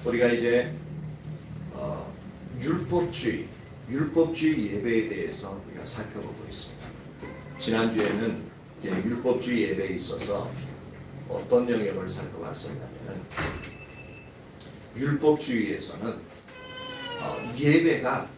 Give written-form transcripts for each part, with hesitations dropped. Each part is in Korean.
우리가 이제 율법주의 예배에 대해서 우리가 살펴보고 있습니다. 지난주에는 이제 율법주의 예배에 있어서 어떤 영역을 살펴봤었냐면 율법주의에서는 예배가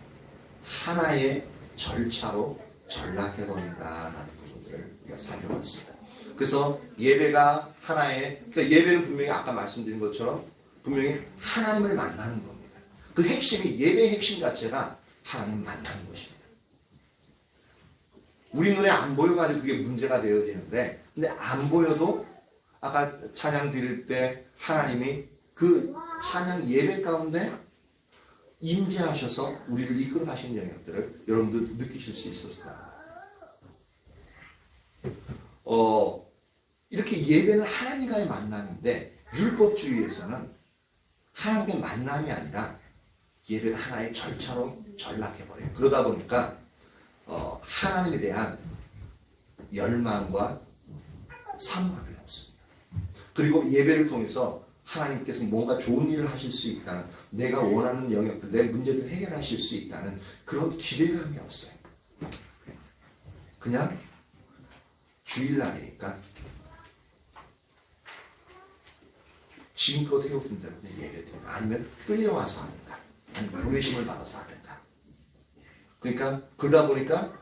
하나의 절차로 전락해버린다라는 부분들을 우리가 살펴봤습니다. 그래서 예배가 그러니까 예배는 분명히 아까 말씀드린 것처럼 분명히 하나님을 만나는 겁니다. 그 핵심이, 예배의 핵심 자체가 하나님 만나는 것입니다. 우리 눈에 안 보여가지고 그게 문제가 되어지는데, 근데 안 보여도 아까 찬양 드릴 때 하나님이 그 찬양 예배 가운데 임재하셔서 우리를 이끌어 가시는 영역들을 여러분들 느끼실 수 있었을 겁니다. 이렇게 예배는 하나님과의 만남인데, 율법주의에서는 하나님의 만남이 아니라 예배는 하나의 절차로 전락해버려요. 그러다 보니까 하나님에 대한 열망과 사모함이 없습니다. 그리고 예배를 통해서 하나님께서 뭔가 좋은 일을 하실 수 있다는, 내가 원하는 영역들, 내 문제들 해결하실 수 있다는 그런 기대감이 없어요. 그냥 주일날이니까 지금껏 해오던 대로 예배드리고, 아니면 끌려와서 하든가, 아니면 보내심을 받아서 하든가. 그러니까 그러다 보니까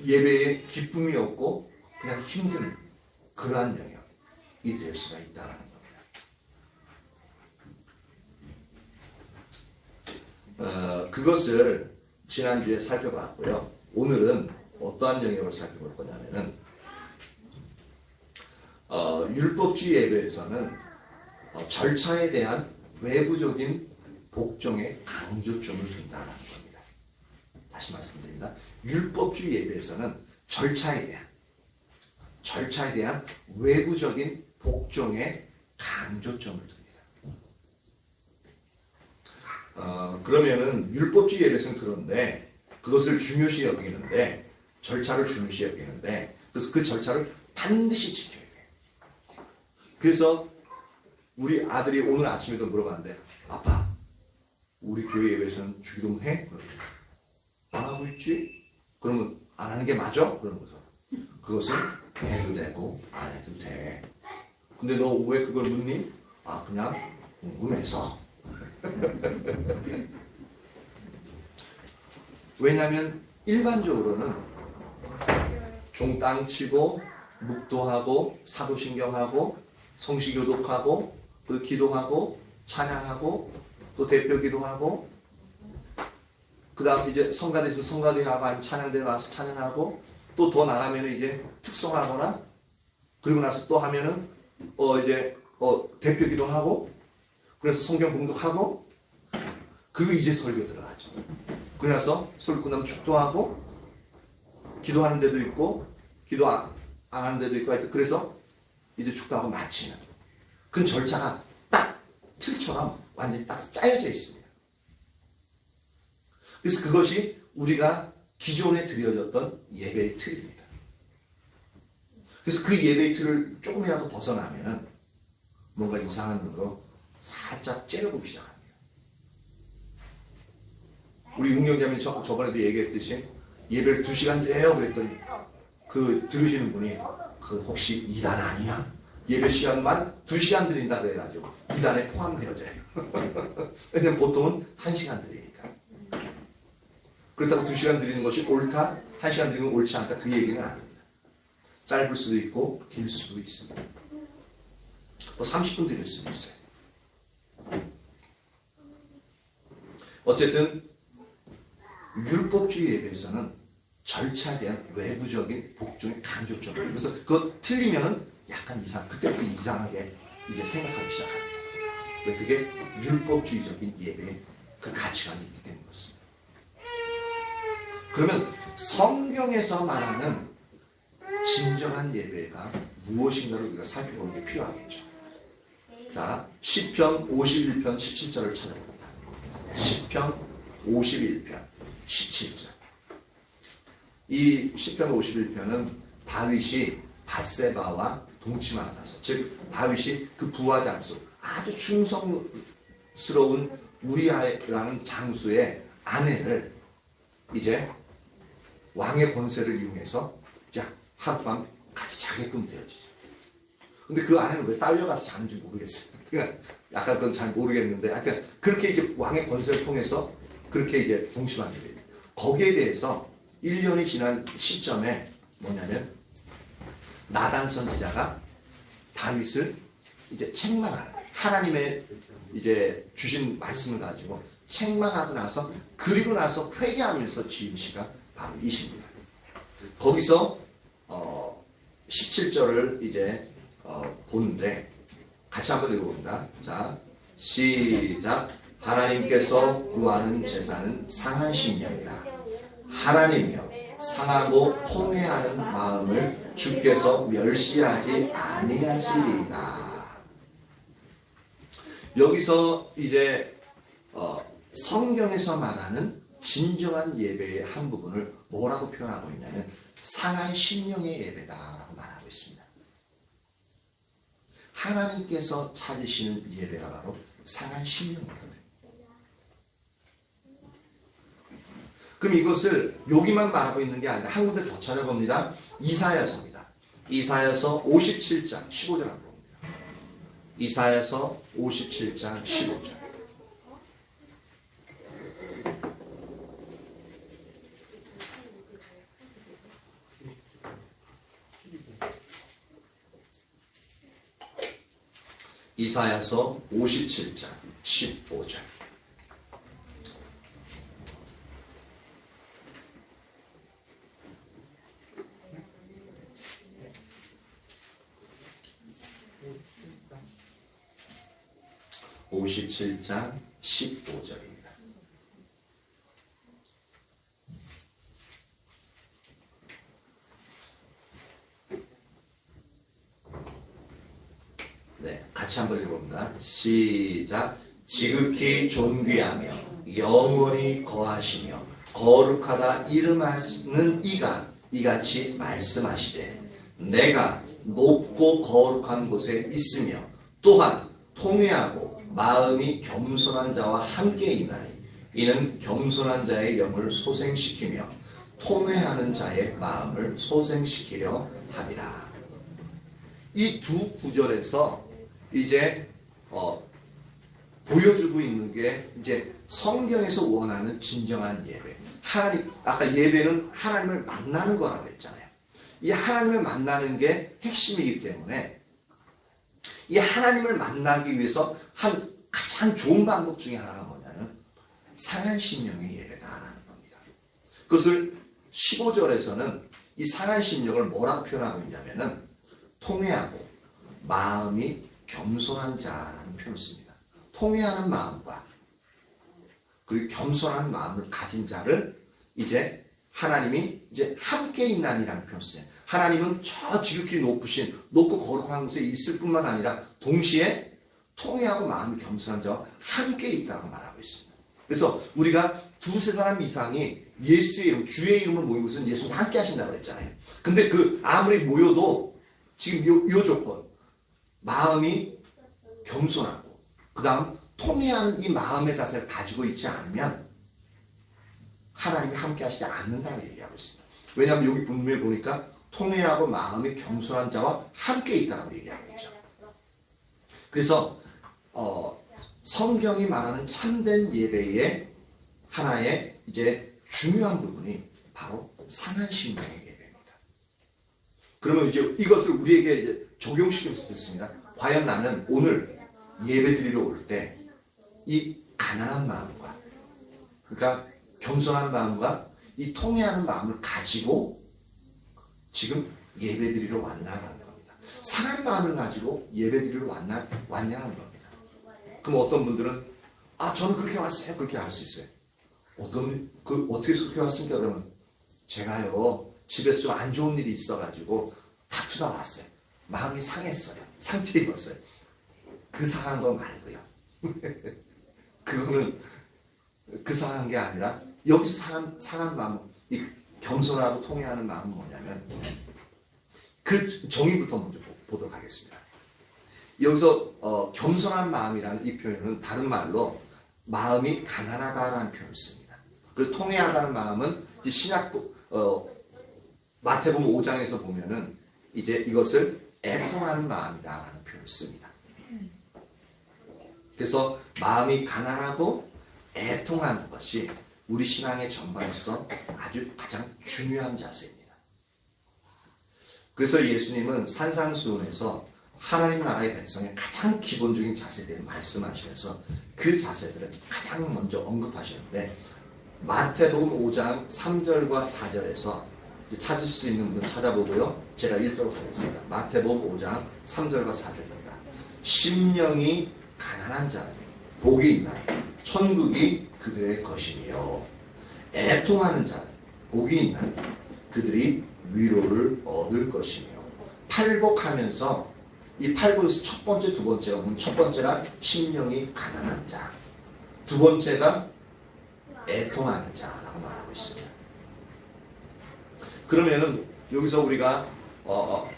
예배에 기쁨이 없고 그냥 힘든 그러한 영역이 될 수가 있다는 겁니다. 그것을 지난주에 살펴봤고요. 오늘은 어떠한 영역을 살펴볼 거냐면은 율법주의 예배에서는 절차에 대한 외부적인 복종에 강조점을 둔다는 겁니다. 다시 말씀드립니다. 율법주의 예배에서는 절차에 대한 외부적인 복종에 강조점을 둡니다. 그러면은 율법주의 예배에서는 그런데 그것을 중요시 여기는데, 절차를 중요시 여기는데, 그래서 그 절차를 반드시 지켜야 돼요. 그래서 우리 아들이 오늘 아침에도 물어봤는데, 아빠, 우리 교회 예배에서는 주기도 해? 안 하고 있지? 그러면 안 하는 게 맞아? 그러면서 그것은 해도 되고 안 해도 돼. 근데 너 왜 그걸 묻니? 그냥 궁금해서. 왜냐하면 일반적으로는 종땅 치고 묵도하고 사도신경하고 성시교독하고 또 기도하고 찬양하고 또 대표기도하고 그 다음 이제 성가대 있으면 성가대하고 아니면 찬양대에 와서 찬양하고 또 더 나가면 이제 특송하거나 그리고 나서 또 하면은 대표기도 하고 그래서 성경 공독하고 그리고 이제 설교 들어가죠. 그러고 나서 설교 끝나면 축도하고 기도하는 데도 있고 기도 안 하는 데도 있고 그래서 이제 축도하고 마치는 그 절차가 딱 틀처럼 완전히 딱 짜여져 있습니다. 그래서 그것이 우리가 기존에 드려졌던 예배의 틀입니다. 그래서 그 예배의 틀을 조금이라도 벗어나면은 뭔가 이상한 거 살짝 째려보기 시작합니다. 우리 운경자님이 저번에도 얘기했듯이 예배를 2시간 드려요 그랬더니 그 들으시는 분이 그 혹시 2단 아니야? 예배 시간만 2시간 드린다 그래가지고 2단에 포함되어져요. 왜냐면 보통은 1시간 드리니까. 그렇다고 2시간 드리는 것이 옳다? 1시간 드리는 건 옳지 않다? 그 얘기는 아닙니다. 짧을 수도 있고 길 수도 있습니다. 또 30분 드릴 수도 있어요. 어쨌든 율법주의 예배에서는 절차에 대한 외부적인 복종의 강조점. 그래서 그거 틀리면은 약간 그때부터 이상하게 이제 생각하기 시작합니다. 그게 율법주의적인 예배의 그 가치관이 있기 때문인 것입니다. 그러면 성경에서 말하는 진정한 예배가 무엇인가를 우리가 살펴보는 게 필요하겠죠. 자, 시편 51편 17절을 찾아봅니다. 시편 51편 17절. 이 시편 51편은 다윗이 밧세바와 동치만 않아서, 즉 다윗이 그 부하 장수, 아주 충성스러운 우리아라는 장수의 아내를 이제 왕의 권세를 이용해서 이제 하룻밤 같이 자게끔 되어지죠. 근데 그 아내는 왜 딸려가서 자는지 모르겠어요. 그러니까 약간 그건 잘 모르겠는데, 하여튼 그렇게 이제 왕의 권세를 통해서 그렇게 이제 동침하게 돼요. 거기에 대해서 1년이 지난 시점에 뭐냐면 나단 선지자가 다윗을 이제 책망하는, 하나님의 이제 주신 말씀을 가지고 책망하고 나서, 그리고 나서 회개하면서 지은 시가 바로 이 시입니다. 거기서 17절을 이제 보는데 같이 한번 읽어봅니다. 자, 시작. 하나님께서 구하는 제사는 상한 심령이다. 하나님이여, 상하고 통회하는 마음을 주께서 멸시하지 아니하시리이다. 여기서 이제 성경에서 말하는 진정한 예배의 한 부분을 뭐라고 표현하고 있냐면 상한 심령의 예배다라고 말하고 있습니다. 하나님께서 찾으시는 예배가 바로 상한 심령이거든요. 그럼 이것을 여기만 말하고 있는 게 아니라 한 군데 더 찾아봅니다. 이사야서입니다. 이사야서 57장 15절 한번 봅니다. 이사야서 57장 15절. 이사야서 57장 15절. (57장 15절입니다) 네, 같이 한번 읽어봅니다. 시작. 지극히 존귀하며 영원히 거하시며 거룩하다 이름하시는 이가 이같이 말씀하시되, 내가 높고 거룩한 곳에 있으며 또한 통회하고 마음이 겸손한 자와 함께 있나니, 이는 겸손한 자의 영을 소생시키며 통회하는 자의 마음을 소생시키려 함이라. 이 두 구절에서 이제 보여주고 있는 게 이제 성경에서 원하는 진정한 예배. 하나님, 아까 예배는 하나님을 만나는 거라고 했잖아요. 이 하나님을 만나는 게 핵심이기 때문에 이 하나님을 만나기 위해서 가장 좋은 방법 중에 하나가 뭐냐면 상한 심령의 예배다라는 겁니다. 그것을 15절에서는 이 상한 심령을 뭐라고 표현하고 있냐면은 통회하고 마음이 겸손한 자라는 표현을 씁니다. 통회하는 마음과 그리고 겸손한 마음을 가진 자를 이제 하나님이 이제 함께 있나니라는 표현을 써요. 하나님은 저 지극히 높고 거룩한 곳에 있을 뿐만 아니라 동시에 통회하고 마음이 겸손한 자와 함께 있다고 말하고 있습니다. 그래서 우리가 두세 사람 이상이 예수의 이름, 주의 이름을 모이는 것은 예수님 함께 하신다고 했잖아요. 근데 아무리 모여도 지금 요 조건, 마음이 겸손하고 그 다음 통회하는 이 마음의 자세를 가지고 있지 않으면 하나님이 함께 하시지 않는다고 얘기하고 있습니다. 왜냐하면 여기 분명히 보니까 통회하고 마음이 겸손한 자와 함께 있다고 얘기하고 있죠. 그래서 성경이 말하는 참된 예배의 하나의 이제 중요한 부분이 바로 상한 심령의 예배입니다. 그러면 이제 이것을 우리에게 이제 적용시킬 수도 있습니다. 과연 나는 오늘 예배 드리러 올 때 이 가난한 마음과, 그러니까 겸손한 마음과 이 통회하는 마음을 가지고 지금 예배 드리러 왔나라는 겁니다. 상한 마음을 가지고 예배 드리러 왔냐는 겁니다. 그럼 어떤 분들은 저는 그렇게 왔어요. 그렇게 할 수 있어요. 어떻게 해서 그렇게 왔습니까? 그러면 제가요 집에서 좀 안 좋은 일이 있어가지고 다투다 왔어요. 마음이 상했어요. 상처 입었어요. 그 상한 거 말고요. 그거는 그 상한 게 아니라 여기서 상한 마음, 이 겸손하고 통회하는 마음은 뭐냐면 그 정의부터 먼저 보도록 하겠습니다. 여기서 겸손한 마음이라는 이 표현은 다른 말로 마음이 가난하다라는 표현을 씁니다. 그리고 통회하다는 마음은 신약부 마태복음 5장에서 보면은 이제 이것을 애통하는 마음이다라는 표현을 씁니다. 그래서 마음이 가난하고 애통하는 것이 우리 신앙의 전반에서 아주 가장 중요한 자세입니다. 그래서 예수님은 산상수훈에서 하나님 나라의 백성의 가장 기본적인 자세들을 말씀하시면서 그 자세들을 가장 먼저 언급하셨는데 마태복음 5장 3절과 4절에서 찾을 수 있는 분은 찾아보고요. 제가 읽도록 하겠습니다. 마태복음 5장 3절과 4절입니다. 심령이 가난한 자는 복이 있나니 천국이 그들의 것이며 애통하는 자는 복이 있나니 그들이 위로를 얻을 것이며 팔복하면서 이 팔복에서 첫 번째, 두 번째가 첫 번째가 심령이 가난한 자, 두 번째가 애통하는 자라고 말하고 있습니다. 그러면은 여기서 우리가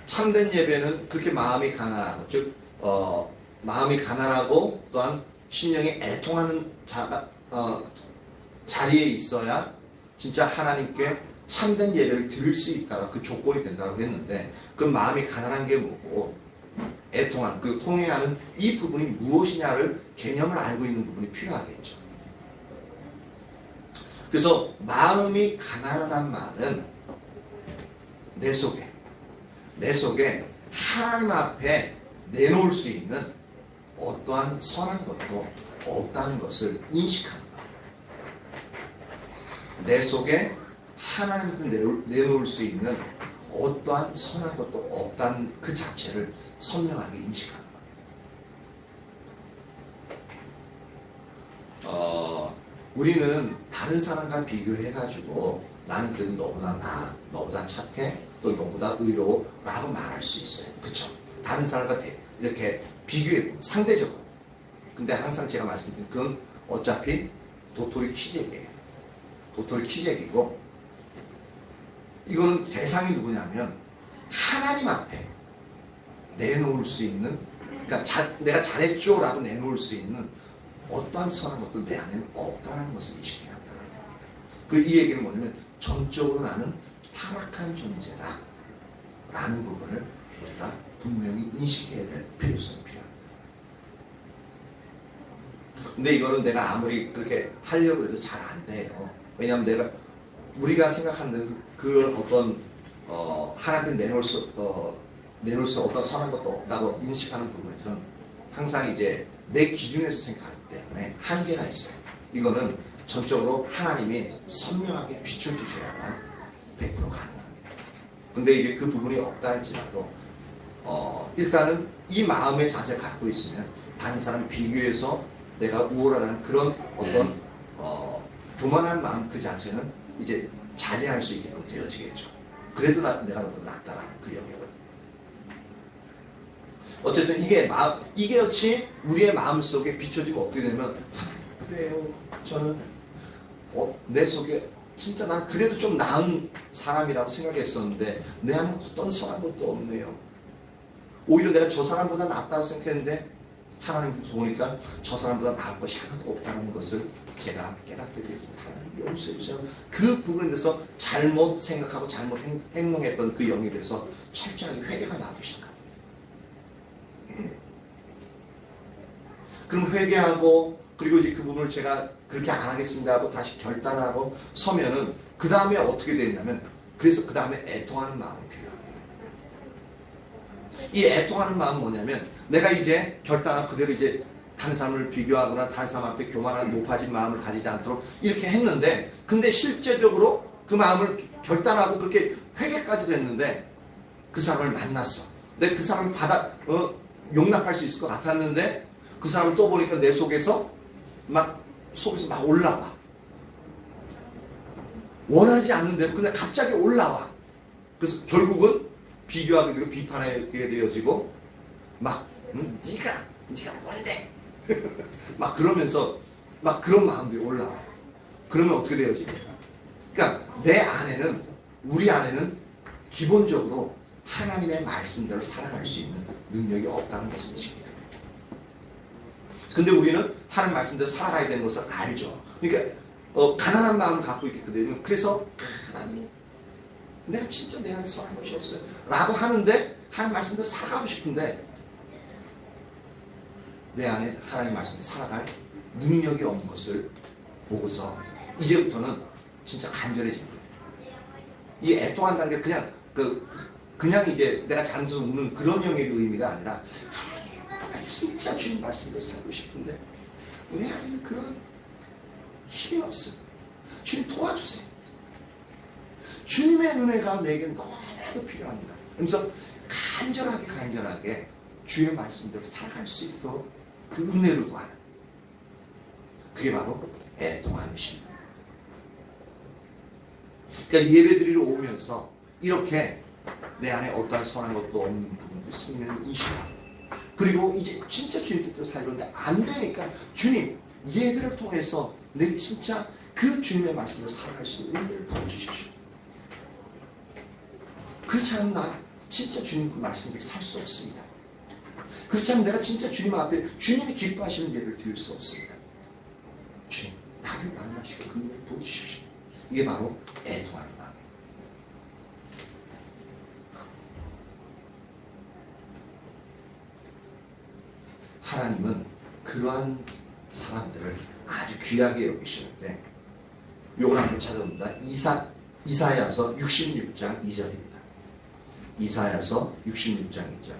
참된 예배는 그렇게 마음이 가난하고 즉 마음이 가난하고 또한 심령이 애통하는 자가 자리에 있어야 진짜 하나님께 참된 예배를 드릴 수 있다가 그 조건이 된다고 했는데 그 마음이 가난한 게 뭐고 애통한 그리고 통회하는 이 부분이 무엇이냐를 개념을 알고 있는 부분이 필요하겠죠. 그래서 마음이 가난하다는 말은 내 속에 하나님 앞에 내놓을 수 있는 어떠한 선한 것도 없다는 것을 인식하는 거예요. 내 속에 하나님 앞에 내놓을 수 있는 어떠한 선한 것도 없다는 그 자체를 선명하게 인식하는 거예요. 우리는 다른 사람과 비교해가지고 나는 그래도 너보다 너보다 착해, 또 너보다 의로워 라고 말할 수 있어요. 그쵸? 다른 사람과 이렇게 비교해보면 상대적으로. 근데 항상 제가 말씀드린 그건 어차피 도토리 키재기예요. 도토리 키재기고 이거는 대상이 누구냐면 하나님 앞에 내놓을 수 있는 그러니까 내가 잘했죠 라고 내놓을 수 있는 어떠한 선한 것도 내 안에는 없다는 것을 인식해야 한다는 거예요. 이 얘기는 뭐냐면 전적으로 나는 타락한 존재다 라는 부분을 우리가 분명히 인식해야 될 필요성이 필요합니다. 근데 이거는 내가 아무리 그렇게 하려고 해도 잘 안 돼요. 왜냐하면 우리가 생각하는 그 어떤 하나님께 내놓을 수 어떤 선한 것도 없다고 인식하는 부분에서는 항상 이제 내 기준에서 생각하기 때문에 한계가 있어요. 이거는 전적으로 하나님이 선명하게 비춰주셔야만 100% 가능합니다. 근데 이제 그 부분이 없다 할지라도 일단은 이 마음의 자세를 갖고 있으면 다른 사람 비교해서 내가 우월하다는 그런 어떤 교만한 마음 그 자체는 이제 자제할 수 있게끔 되어지겠죠. 그래도 내가 너보다 낫다라는 그 영역을. 어쨌든 이게 역시 우리의 마음속에 비춰지면 어떻게 되냐면 그래요. 저는 내 속에 진짜 난 그래도 좀 나은 사람이라고 생각했었는데 내 안에 어떤 선한 것도 없네요. 오히려 내가 저 사람보다 낫다고 생각했는데 하나님 보니까 저 사람보다 나을 것이 하나도 없다는 것을 제가 깨닫게 되고 하나님 용서해 주세요. 그 부분에 대해서 잘못 생각하고 잘못 행동했던 그 영역에 대해서 철저하게 회개가 나오신다. 그럼 회개하고 그리고 이제 그 부분을 제가 그렇게 안 하겠습니다 하고 다시 결단하고 서면은 그 다음에 어떻게 되냐면 그래서 그 다음에 애통하는 마음이 필요합니다. 이 애통하는 마음은 뭐냐면 내가 이제 결단하고 그대로 이제 다른 사람을 비교하거나 다른 사람 앞에 교만한 높아진 마음을 가지지 않도록 이렇게 했는데 근데 실제적으로 그 마음을 결단하고 그렇게 회개까지 됐는데 그 사람을 만났어. 내가 그 사람을 용납할 수 있을 것 같았는데 그 사람을 또 보니까 내 속에서 막 올라와. 원하지 않는데도 그냥 갑자기 올라와. 그래서 결국은 비교하게 되고 비판하게 되어지고 막 네가 뭔데? 막 그러면서 막 그런 마음들이 올라와. 그러면 어떻게 되어집니까? 그러니까 우리 안에는 기본적으로 하나님의 말씀대로 살아갈 수 있는 능력이 없다는 것을 지킵니다. 근데 우리는 하나님 말씀대로 살아가야 되는 것을 알죠. 그러니까 가난한 마음을 갖고 있거든요. 그래서 하나님, 내가 진짜 내 안에 선한 것이 없어요 라고 하는데 하나님 말씀대로 살아가고 싶은데 내 안에 하나님 말씀대로 살아갈 능력이 없는 것을 보고서 이제부터는 진짜 간절해집니다. 이 애통한다는 게 그냥 이제 내가 잘못해서 우는 그런 영역의 의미가 아니라 하나님, 진짜 주님 말씀대로 살고 싶은데 내 안에 그런 힘이 없어요. 주님 도와주세요. 주님의 은혜가 내게 너무나도 필요합니다. 그래서 간절하게 주의 말씀대로 살아갈 수 있도록 그 은혜를 구하는, 그게 바로 애통하는 심. 그러니까 예배드리러 오면서 이렇게 내 안에 어떠한 선한 것도 없는 부분들 성령을 인식하고, 그리고 이제 진짜 주님 뜻대로 살려는데 안 되니까 주님 예배를 통해서 내가 진짜 그 주님의 말씀으로 살아갈 수 있는 은혜를 부어주십시오. 그렇지 않으면 나 진짜 주님 말씀대로 살 수 없습니다. 그렇지 않으면 내가 진짜 주님 앞에 주님이 기뻐하시는 예배를 드릴 수 없습니다. 주님, 나를 만나시고 그 은혜를 부어주십시오. 이게 바로 애통하는 마음이에요. 하나님은 그러한 사람들을 아주 귀하게 여기시는데, 요걸 한번 찾아봅니다. 이사야서 66장 2절입니다. 이사야서 66장 2절.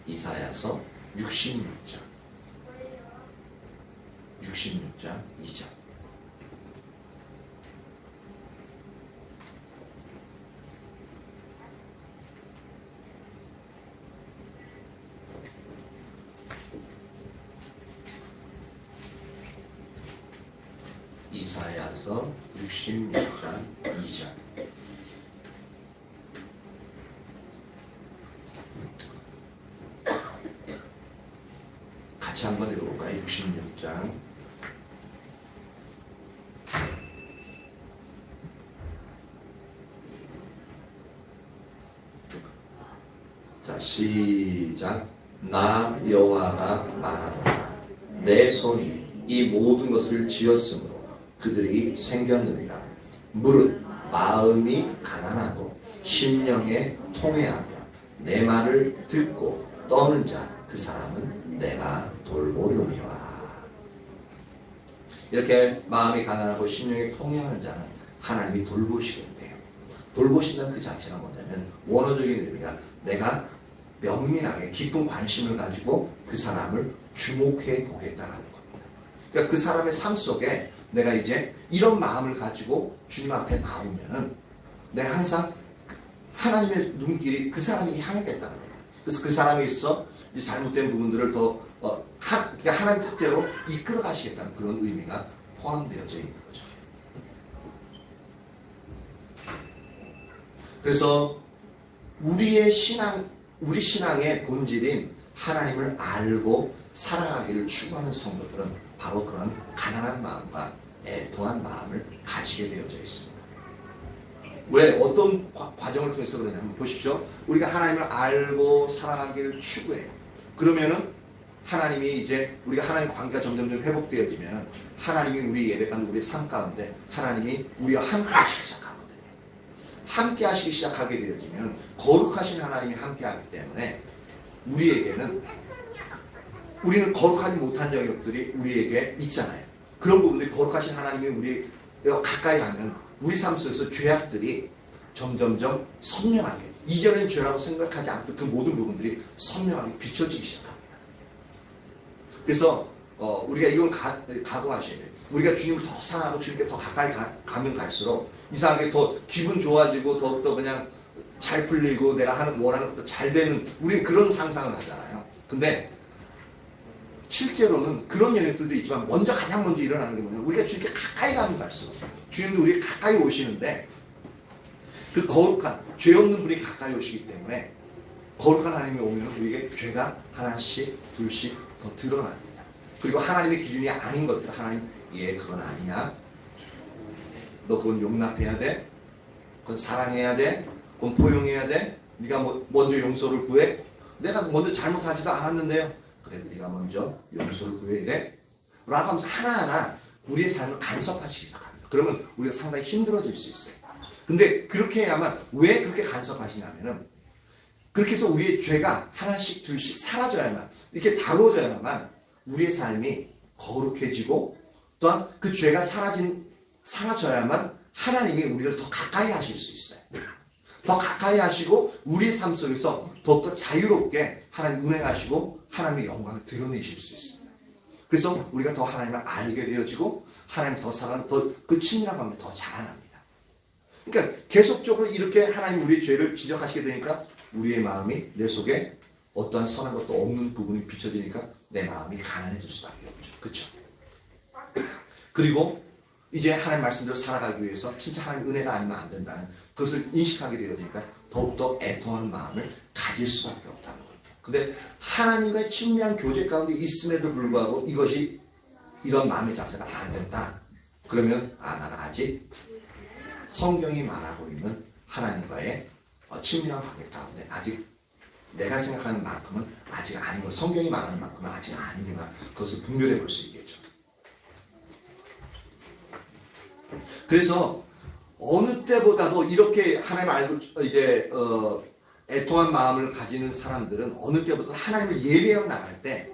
이사야서 66장 2절. 이사야서 66장 2절. 같이 한번 읽어볼까요? 66장. 자, 시작. 나 여호와가 말하노라. 내 손이 이 모든 것을 지었으므로 그들이 생겼느니라. 무릇 마음이 가난하고 심령에 통회하며 내 말을 듣고 떠는 자, 그 사람은 내가 돌보려니와. 이렇게 마음이 가난하고 심령에 통회하는 자는 하나님이 돌보시겠대요. 돌보신다는 그 자체가 뭐냐면 원어적인 의미가 내가 면밀하게 깊은 관심을 가지고 그 사람을 주목해 보겠다는 겁니다. 그러니까 그 사람의 삶 속에 내가 이제 이런 마음을 가지고 주님 앞에 나오면은 내가 항상 하나님의 눈길이 그 사람에게 향하겠다는 거예요. 그래서 그 사람에 있어 이제 잘못된 부분들을 더 그러니까 하나님 뜻대로 이끌어 가시겠다는 그런 의미가 포함되어져 있는 거죠. 그래서 우리 신앙의 본질인 하나님을 알고 살아가기를 추구하는 성도들은 바로 그런 가난한 마음과 애통한 마음을 가지게 되어져 있습니다. 왜 어떤 과정을 통해서 그러냐면 보십시오. 우리가 하나님을 알고 살아가기를 추구해요. 그러면은 하나님이 이제 우리가 하나님 관계가 점점 회복되어지면 하나님이 우리 예배관 우리 삶 가운데 하나님이 우리와 함께 하시기 시작하거든요. 함께 하시기 시작하게 되어지면 거룩하신 하나님이 함께 하기 때문에 우리는 거룩하지 못한 영역들이 우리에게 있잖아요. 그런 부분들이 거룩하신 하나님이 우리가 가까이 가면 우리 삶 속에서 죄악들이 점점점 선명하게, 이전엔 죄라고 생각하지 않았던 그 모든 부분들이 선명하게 비춰지기 시작합니다. 그래서 우리가 이건 각오하셔야 돼요. 우리가 주님을 더 사랑하고 주님께 더 가까이 가면 갈수록 이상하게 더 기분 좋아지고 더욱더 그냥 잘 풀리고 내가 원하는 것도 잘 되는, 우리는 그런 상상을 하잖아요. 근데 실제로는 그런 영역들도 있지만 가장 먼저 일어나는 게 뭐냐면 우리가 주님께 가까이 가면 갈수록 주님도 우리 가까이 오시는데 그 거룩한 죄 없는 분이 가까이 오시기 때문에 거룩한 하나님이 오면 우리에게 죄가 하나씩 둘씩 더 드러납니다. 그리고 하나님의 기준이 아닌 것들 하나님 그건 아니냐 너 그건 용납해야 돼. 그건 사랑해야 돼. 그건 포용해야 돼. 네가 먼저 용서를 구해. 내가 먼저 잘못하지도 않았는데요. 그래, 네가 먼저 용서를 구해야 돼. 라고 하면서 하나하나 우리의 삶을 간섭하시기 시작합니다. 그러면 우리가 상당히 힘들어질 수 있어요. 근데 그렇게 해야만, 왜 그렇게 간섭하시냐면은, 그렇게 해서 우리의 죄가 하나씩 둘씩 사라져야만, 이렇게 다루어져야만 우리의 삶이 거룩해지고, 또한 그 죄가 사라져야만 하나님이 우리를 더 가까이 하실 수 있어요. 더 가까이 하시고 우리의 삶 속에서 더욱더 자유롭게 하나님 운행하시고 하나님의 영광을 드러내실 수 있습니다. 그래서 우리가 더 하나님을 알게 되어지고 하나님 더 사랑, 더 그 친밀한 관계 더 자라납니다. 그러니까 계속적으로 이렇게 하나님 우리의 죄를 지적하시게 되니까 우리의 마음이, 내 속에 어떠한 선한 것도 없는 부분이 비춰지니까 내 마음이 가난해질 수밖에 없죠. 그렇죠? 그리고 이제 하나님 말씀대로 살아가기 위해서 진짜 하나님 은혜가 아니면 안 된다는 그것을 인식하게 되어지니까 더욱더 애통하는 마음을 가질 수밖에 없다는 겁니다. 근데 하나님과의 친밀한 교제 가운데 있음에도 불구하고 이것이, 이런 마음의 자세가 안 된다. 그러면 나는 아직 성경이 말하고 있는 하나님과의 친밀한 관계 가운데 아직 내가 생각하는 만큼은 아직 아닌 것, 성경이 말하는 만큼은 아직 아니니까 그것을 분별해 볼 수 있겠죠. 그래서 어느 때보다도 이렇게 하나님 알고 이제 애통한 마음을 가지는 사람들은 어느 때보다 하나님을 예배해 나갈 때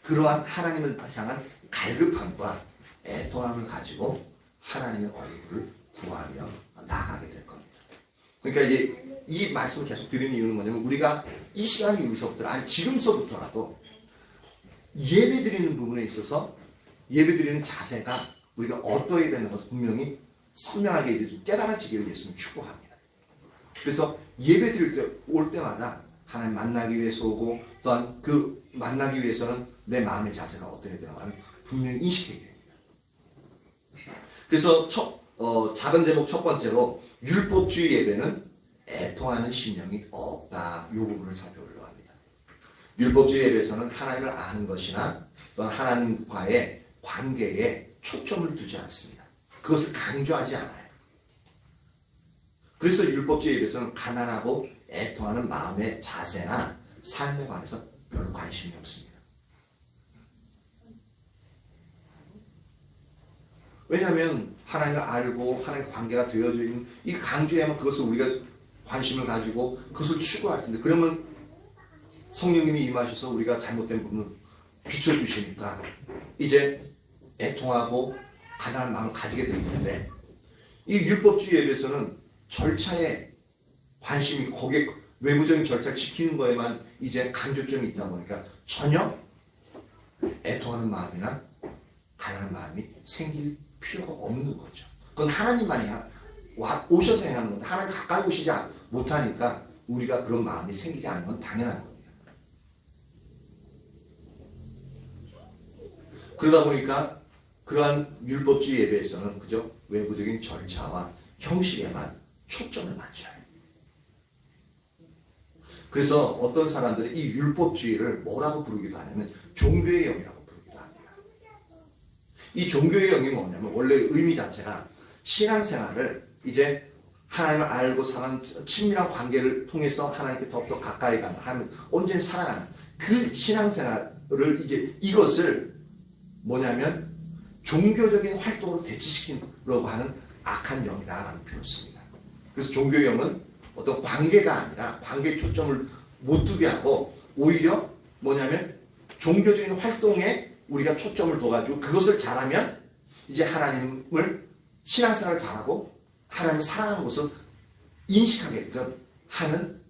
그러한 하나님을 향한 갈급함과 애통함을 가지고 하나님의 얼굴을 구하며 나가게 될 겁니다. 그러니까 이제 이 말씀을 계속 드리는 이유는 뭐냐면, 우리가 이 시간 이후서부터, 아니 지금서부터라도 예배 드리는 부분에 있어서 예배 드리는 자세가 우리가 어떠해야 되는 것을 분명히 선명하게 이제 깨달아지기를 예수님 축복합니다. 그래서 예배 드릴 때, 올 때마다 하나님 만나기 위해서 오고, 또한 그 만나기 위해서는 내 마음의 자세가 어떠해야 되나 하는 분명히 인식해야 됩니다. 그래서 작은 제목 첫 번째로 율법주의 예배는 애통하는 심령이 없다. 이 부분을 살펴보려고 합니다. 율법주의 예배에서는 하나님을 아는 것이나 또는 하나님과의 관계에 초점을 두지 않습니다. 그것을 강조하지 않아요. 그래서 율법주의 예배에서는 가난하고 애통하는 마음의 자세나 삶에 관해서 별로 관심이 없습니다. 왜냐하면 하나님을 알고 하나님의 관계가 되어져 있는 이 강조에만 그것을 우리가 관심을 가지고 그것을 추구할 텐데, 그러면 성령님이 임하셔서 우리가 잘못된 부분을 비춰주시니까 이제 애통하고 가난한 마음을 가지게 되기 때문에, 이 율법주의 예배에서는 절차에 관심이, 거기에 외부적인 절차를 지키는 거에만 이제 강조점이 있다 보니까 전혀 애통하는 마음이나 가난한 마음이 생길 필요가 없는 거죠. 그건 하나님만이 오셔서 행하는 건데, 하나님 가까이 오시지 못하니까 우리가 그런 마음이 생기지 않는 건 당연한 겁니다. 그러다 보니까 그러한 율법주의 예배에서는 그저 외부적인 절차와 형식에만 초점을 맞춰요. 그래서 어떤 사람들은 이 율법주의를 뭐라고 부르기도 하냐면 종교의 영이라고 부르기도 합니다. 이 종교의 영이 뭐냐면, 원래 의미 자체가 신앙생활을 이제 하나님을 알고 사는 친밀한 관계를 통해서 하나님께 더욱더 가까이 가는, 하나님을 온전히 사랑하는 그 신앙생활을, 이제 이것을 뭐냐면 종교적인 활동으로 대치시키려고 하는 악한 영이다라는 표현을 씁니다. 그래서 종교의 영은 어떤 관계가 아니라 관계에 초점을 못 두게 하고, 오히려 뭐냐면 종교적인 활동에 우리가 초점을 둬가지고 그것을 잘하면 이제 하나님을, 신앙생활을 잘하고 하나님을 사랑하는 것을 인식하게끔 하는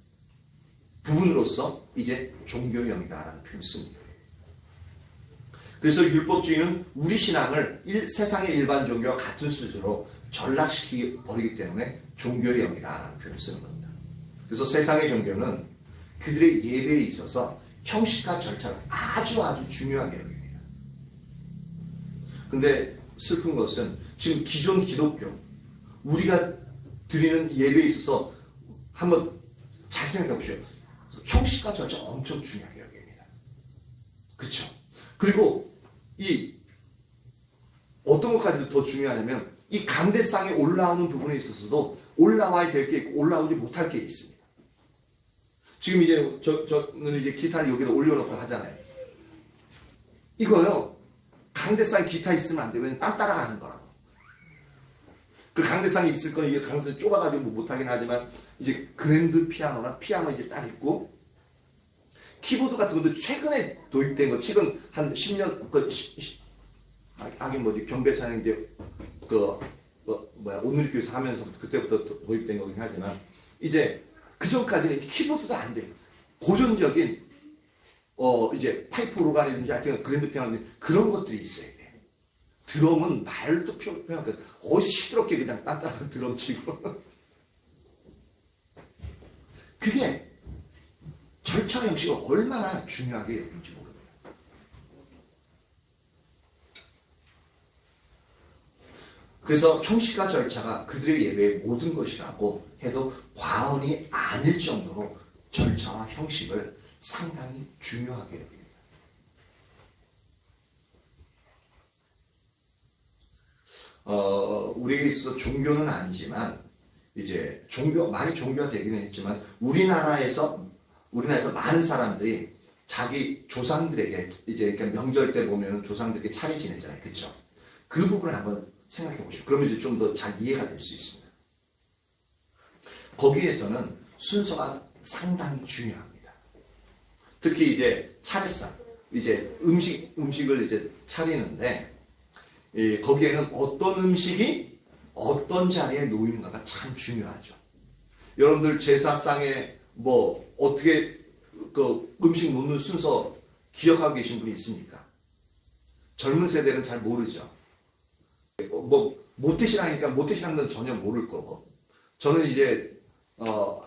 부분으로서 이제 종교의 영이다라는 표현을 씁니다. 그래서 율법주의는 우리 신앙을 세상의 일반 종교와 같은 수준으로 전락시키 버리기 때문에 종교의 영이라는 표현을 쓰는 겁니다. 그래서 세상의 종교는 그들의 예배에 있어서 형식과 절차를 아주 중요하게 여깁니다. 근데 슬픈 것은 지금 기존 기독교, 우리가 드리는 예배에 있어서 한번 잘 생각해 보십시오. 형식과 절차 엄청 중요하게 여깁니다. 그렇죠? 그리고 이 어떤 것까지도 더 중요하냐면, 이 강대상에 올라오는 부분에 있어서도 올라와야 될 게 있고 올라오지 못할 게 있습니다. 지금 이제 저는 이제 기타를 여기다 올려놓고 하잖아요. 이거요. 강대상에 기타 있으면 안 돼요. 왜냐면 딴 따라가는 거라고. 그 강대상이 있을 거는 이게 강대상이 좁아가지고 못하긴 하지만 이제 그랜드 피아노나 피아노 이제 딱 있고 키보드 같은 것도 최근에 도입된 거 최근 한 10년 하긴 뭐지 경배찬이 이제 오늘교에서 하면서 그때부터 도입된 거긴 하지만 이제 그 전까지는 키보드도 안 돼요. 고전적인 이제 파이프 오르간이든지 하여튼 그랜드 피아노 그런 것들이 있어야 돼. 드럼은 말도 표현할 때 시끄럽게 그냥 딴딴한 드럼 치고 그게 절차 형식을 얼마나 중요하게 여긴지 모릅니다. 그래서 형식과 절차가 그들의 예배의 모든 것이라고 해도 과언이 아닐 정도로 절차와 형식을 상당히 중요하게 여깁니다. 우리에게 있어서 종교는 아니지만 이제 많이 종교가 되기는 했지만 우리나라에서 많은 사람들이 자기 조상들에게 이제 명절 때 보면 조상들에게 차례 지내잖아요. 그렇죠? 그 부분을 한번 생각해 보시죠. 그러면 이제 좀 더 잘 이해가 될 수 있습니다. 거기에서는 순서가 상당히 중요합니다. 특히 이제 차례상, 이제 음식을 이제 차리는데 거기에는 어떤 음식이 어떤 자리에 놓이는가가 참 중요하죠. 여러분들 제사상에 뭐 어떻게 그 음식 놓는 순서 기억하고 계신 분이 있습니까? 젊은 세대는 잘 모르죠. 뭐 모태신앙이니까 모태신앙은 전혀 모를 거고 저는 이제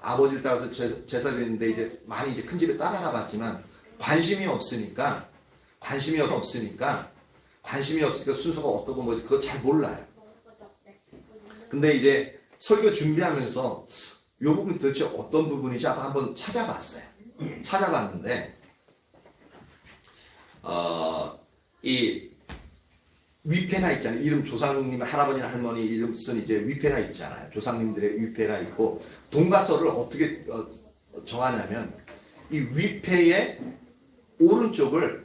아버지를 따라서 제사 드리는데 이제 많이 이제 큰 집에 따라가 봤지만 관심이 없으니까 순서가 어떻고 뭐지 그거 잘 몰라요. 근데 이제 설교 준비하면서 이 부분 도대체 어떤 부분이지 하고 한번 찾아봤어요. 찾아봤는데 이 위패가 있잖아요. 이름 조상님, 할아버지나 할머니 이름 쓴 이제 위패가 있잖아요. 조상님들의 위패가 있고 동가서를 어떻게 정하냐면 이 위패의 오른쪽을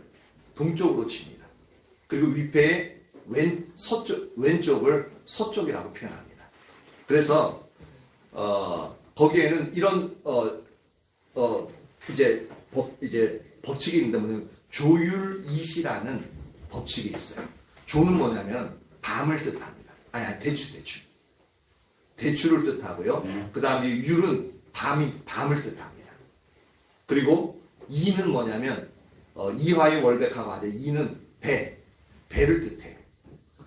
동쪽으로 칩니다. 그리고 위패의 왼쪽을 서쪽이라고 표현합니다. 그래서 거기에는 이런 이제 법칙이 있는데 뭐냐면 조율이시라는 법칙이 있어요. 조는 뭐냐면 밤을 뜻합니다. 아니 대추를 뜻하고요. 그 다음에 율은 밤을 뜻합니다. 그리고 이는 뭐냐면 이화의 월백하고 하되 이는 배를 뜻해요.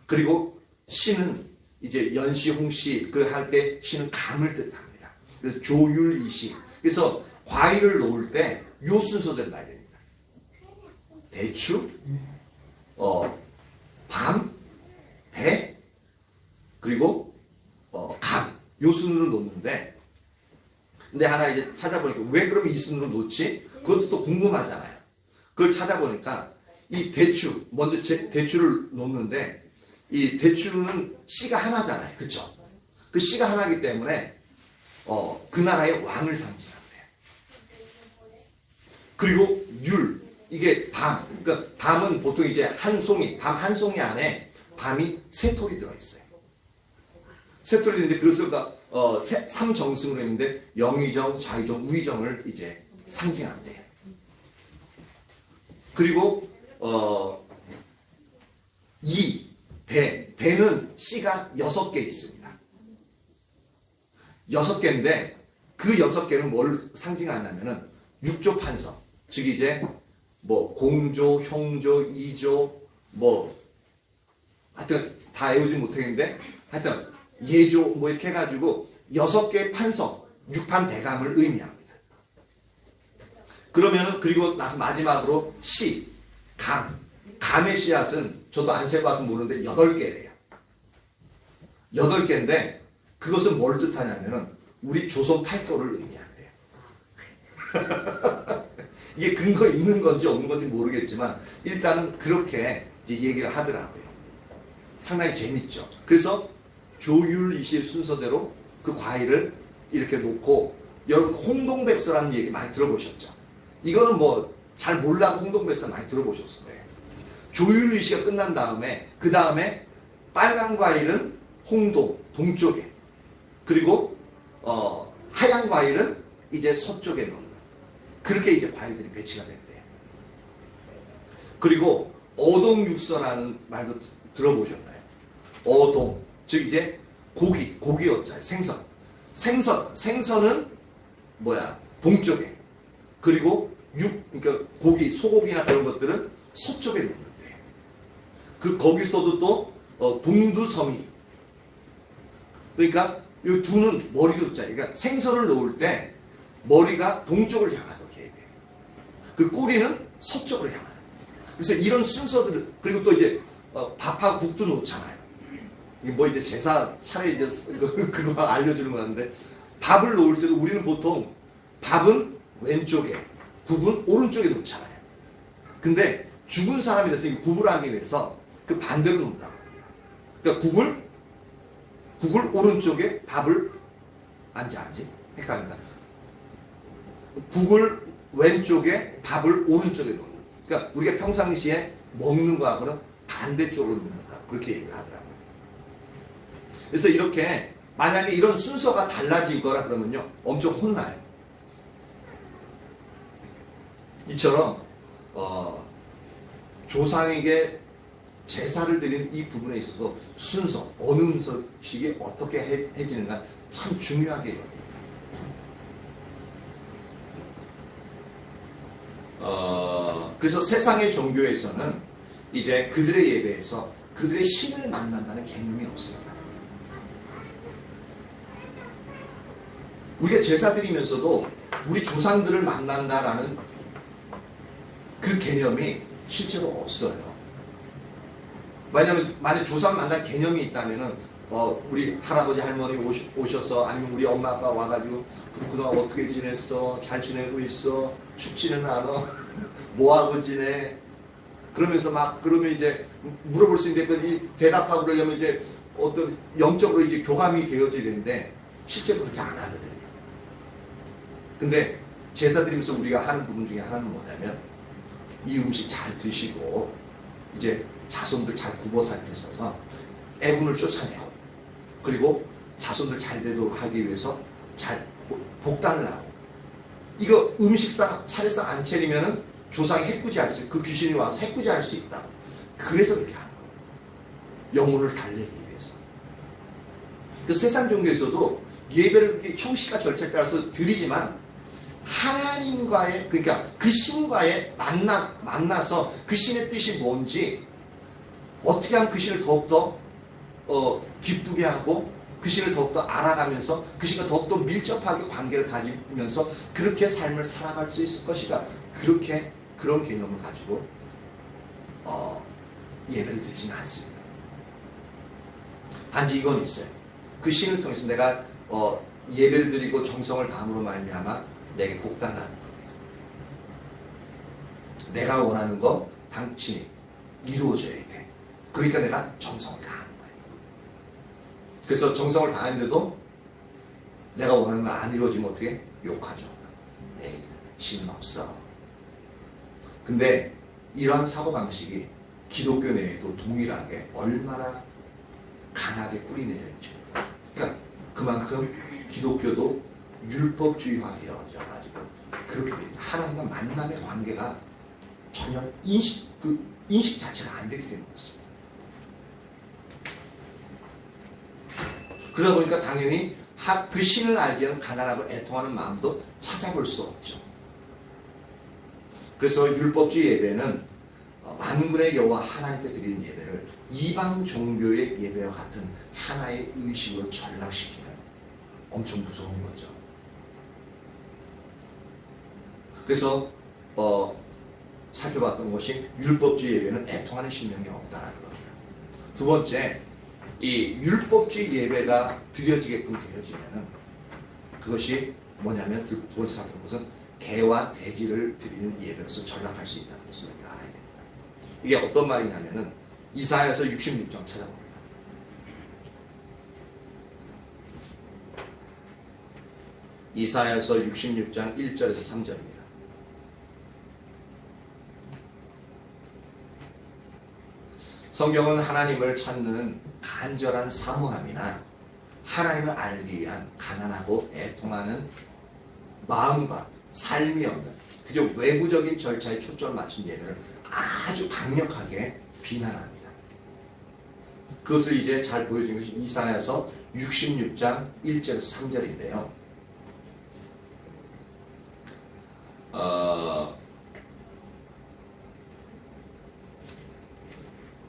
그리고 시는 이제 연시, 홍시 그 할 때 시는 감을 뜻합니다. 그래서 조율이시. 그래서 과일을 놓을 때 요 순서대로 놔야 됩니다. 대추, 밤, 배, 그리고 감. 요 순으로 놓는데 근데 하나 이제 찾아보니까 왜 그러면 이 순으로 놓지? 그것도 또 궁금하잖아요. 그걸 찾아보니까 이 대추, 먼저 대추를 놓는데 이 대추는 씨가 하나잖아요. 그쵸? 그 씨가 하나이기 때문에 그 나라의 왕을 상징한대요. 그리고 율, 이게 밤. 그러니까 밤은 보통 이제 밤 한 송이 안에 밤이 세 톨이 들어있어요. 세 톨이 있는데 그것을 삼정승으로 했는데 영의정, 좌의정, 우의정을 이제 상징한대요. 그리고 배는 씨가 6개 있습니다. 6개인데 그 6개는 뭘 상징하냐면은 육조 판서. 즉 이제 뭐 공조, 형조, 이조 하여튼 다 외우지 못하겠는데 하여튼 예조 뭐 이렇게 해가지고 6개의 판석, 육판 대감을 의미합니다. 그러면은 그리고 나서 마지막으로 씨, 감의 씨앗은 저도 안 세봐서 모르는데 8개래요. 8개인데 그것은 뭘 뜻하냐면은 우리 조선 팔도를 의미한대요. 이게 근거 있는 건지 없는 건지 모르겠지만 일단은 그렇게 이제 얘기를 하더라고요. 상당히 재밌죠. 그래서 조율이실 순서대로 그 과일을 이렇게 놓고, 여러분 홍동백서라는 얘기 많이 들어보셨죠? 이거는 뭐 잘 몰라도 홍동백서 많이 들어보셨을 거예요. 조율이시가 끝난 다음에 그 다음에 빨간 과일은 홍동 동쪽에, 그리고 하얀 과일은 이제 서쪽에 놓는, 그렇게 이제 과일들이 배치가 된대요. 그리고 어동육서라는 말도 들어보셨나요? 어동, 즉 이제 고기어자, 생선은 뭐야? 동쪽에. 그리고 그러니까 소고기나 그런 것들은 서쪽에 놓는데, 거기서도 또 동두섬이, 그러니까 이 두는 머리도 자, 그러니까 생선을 놓을 때 머리가 동쪽을 향하도록 해야 돼요. 그 꼬리는 서쪽으로 향하는. 그래서 이런 순서들, 그리고 또 이제 밥하고 국도 놓잖아요. 뭐 이제 제사 차례 이제 그거 알려주는 건데, 밥을 놓을 때도 우리는 보통 밥은 왼쪽에, 국은 오른쪽에 놓잖아요. 근데 죽은 사람이 돼서 구분을 하기 위해서 그 반대로 놓는다고. 그러니까 국을 오른쪽에, 밥을 앉지? 헷갈린다. 국을 왼쪽에, 밥을 오른쪽에 놓는. 그러니까 우리가 평상시에 먹는 거하고는 반대쪽으로 놓는다. 그렇게 얘기를 하더라고요. 그래서 이렇게 만약에 이런 순서가 달라지거나 그러면요, 엄청 혼나요. 이처럼 조상에게 제사를 드리는 이 부분에 있어서 순서, 어느 음식이 어떻게 해지는가 참 중요하게 여겨요. 그래서 세상의 종교에서는 이제 그들의 예배에서 그들의 신을 만난다는 개념이 없습니다. 우리가 제사 드리면서도 우리 조상들을 만난다라는 그 개념이 실제로 없어요. 왜냐하면 만약 조상 만날 개념이 있다면은 우리 할아버지 할머니 오셔서, 아니면 우리 엄마 아빠 와가지고 그동안 어떻게 지냈어? 잘 지내고 있어? 춥지는 않아? 뭐하고 지내? 그러면서 그러면 이제 물어볼 수 있는데 대답하고 그러려면 이제 어떤 영적으로 이제 교감이 되어져야 되는데 실제로 그렇게 안 하거든요. 근데 제사 드리면서 우리가 하는 부분 중에 하나는 뭐냐면, 이 음식 잘 드시고 이제 자손들 잘 굽어 살펴서 애군을 쫓아내고, 그리고 자손들 잘 되도록 하기 위해서 잘 복달라고. 이거 음식상 차례상 안 차리면은 조상이 해꾸지할 수 있고, 그 귀신이 와서 해꾸지할 수 있다. 그래서 그렇게 하는 거예요. 영혼을 달래기 위해서. 그 세상 종교에서도 예배를 이렇게 형식과 절차에 따라서 드리지만, 하나님과의, 그러니까 그 신과의 만나서 그 신의 뜻이 뭔지, 어떻게 하면 그 신을 더욱더 기쁘게 하고 그 신을 더욱더 알아가면서 그 신과 더욱더 밀접하게 관계를 가지면서 그렇게 삶을 살아갈 수 있을 것이다. 그런 개념을 가지고 예배를 드리지는 않습니다. 단지 이건 있어요. 그 신을 통해서 내가 예배를 드리고 정성을 다함으로 말미암아 내게 복달라는 겁니다. 내가 원하는 거 당신이 이루어져야 돼. 그러니까 내가 정성을 다하는 거예요. 그래서 정성을 다했는데도 내가 원하는 거 안 이루어지면 어떻게? 욕하죠. 에이, 신은 없어. 근데 이러한 사고방식이 기독교 내에도 동일하게 얼마나 강하게 뿌리내려 있죠. 그러니까 그만큼 기독교도 율법주의화 되어져가지고 그렇게 됩니다. 하나님과 만남의 관계가 전혀 인식 자체가 안 되게 되는 것입니다. 그러다 보니까 당연히 그 신을 알기 위한 가난하고 애통하는 마음도 찾아볼 수 없죠. 그래서 율법주의 예배는 만군의 여호와 하나님께 드리는 예배를 이방 종교의 예배와 같은 하나의 의식으로 전락시키는 엄청 무서운 거죠. 그래서 살펴봤던 것이 율법주의 예배는 애통하는 심령이 없다는 겁니다. 두 번째, 이 율법주의 예배가 드려지게끔 되어지면은 그것이 뭐냐면 두 번째 살펴본 것은 개와 돼지를 드리는 예배로서 전락할 수 있다는 것을 우리가 알아야 됩니다. 이게 어떤 말이냐면은 이사야서 66장 찾아봅니다. 이사야서 66장 1절에서 3절입니다. 성경은 하나님을 찾는 간절한 사모함이나 하나님을 알기 위한 가난하고 애통하는 마음과 삶이 없는 그저 외부적인 절차에 초점을 맞춘 예배를 아주 강력하게 비난합니다. 그것을 이제 잘 보여준 것이 이사야서 66장 1절에서 3절인데요.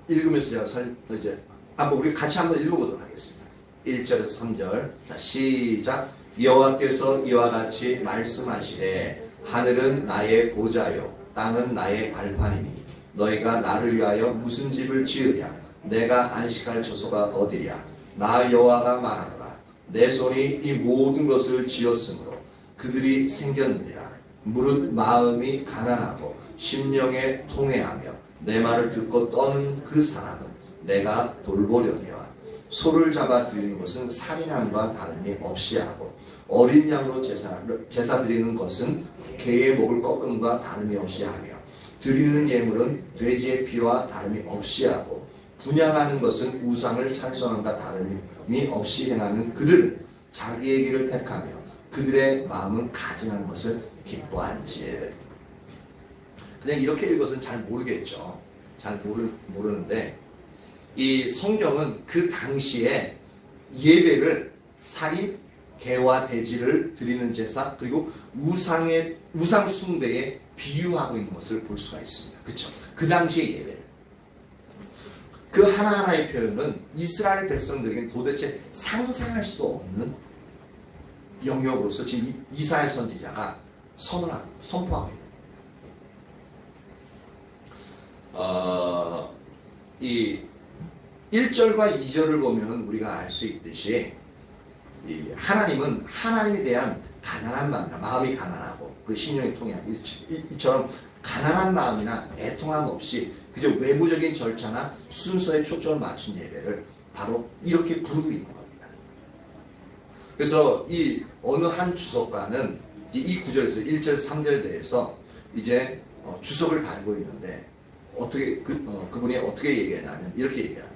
읽으면서 제가 이제 우리 같이 한번 읽어보도록 하겠습니다. 1절에서 3절. 자, 시작. 여호와께서 이와 같이 말씀하시되 하늘은 나의 보좌요 땅은 나의 발판이니 너희가 나를 위하여 무슨 집을 지으랴. 내가 안식할 처소가 어디랴. 나 여호와가 말하노라. 내 손이 이 모든 것을 지었으므로 그들이 생겼느니라. 무릇 마음이 가난하고 심령에 통회하며 내 말을 듣고 떠는 그 사람은 내가 돌보려니와 소를 잡아 드리는 것은 살인함과 다름이 없이 하고 어린 양으로 제사 드리는 것은 개의 목을 꺾음과 다름이 없이 하며 드리는 예물은 돼지의 피와 다름이 없이 하고 분향하는 것은 우상을 찬송함과 다름이 없이 행하는 그들은 자기의 길을 택하며 그들의 마음은 가증한 것을 기뻐한지. 그냥 이렇게 읽어서는 잘 모르겠죠. 잘 모르는데 이 성경은 그 당시에 예배를 살인, 개와 돼지를 드리는 제사 그리고 우상 숭배에 비유하고 있는 것을 볼 수가 있습니다. 그렇죠? 그 당시의 예배를. 그 하나하나의 표현은 이스라엘 백성들에게는 도대체 상상할 수 없는 영역으로서 지금 이사야 선지자가 선포하고 있는 이 1절과 2절을 보면 우리가 알 수 있듯이 이 하나님은 하나님에 대한 가난한 마음이나 마음이 가난하고 그 심령이 통해하고 이처럼 가난한 마음이나 애통함 없이 그저 외부적인 절차나 순서에 초점을 맞춘 예배를 바로 이렇게 부르고 있는 겁니다. 그래서 이 어느 한 주석가는 이 구절에서 1절 3절에 대해서 이제 주석을 달고 있는데 어떻게 그분이 어떻게 얘기하냐면 이렇게 얘기합니다.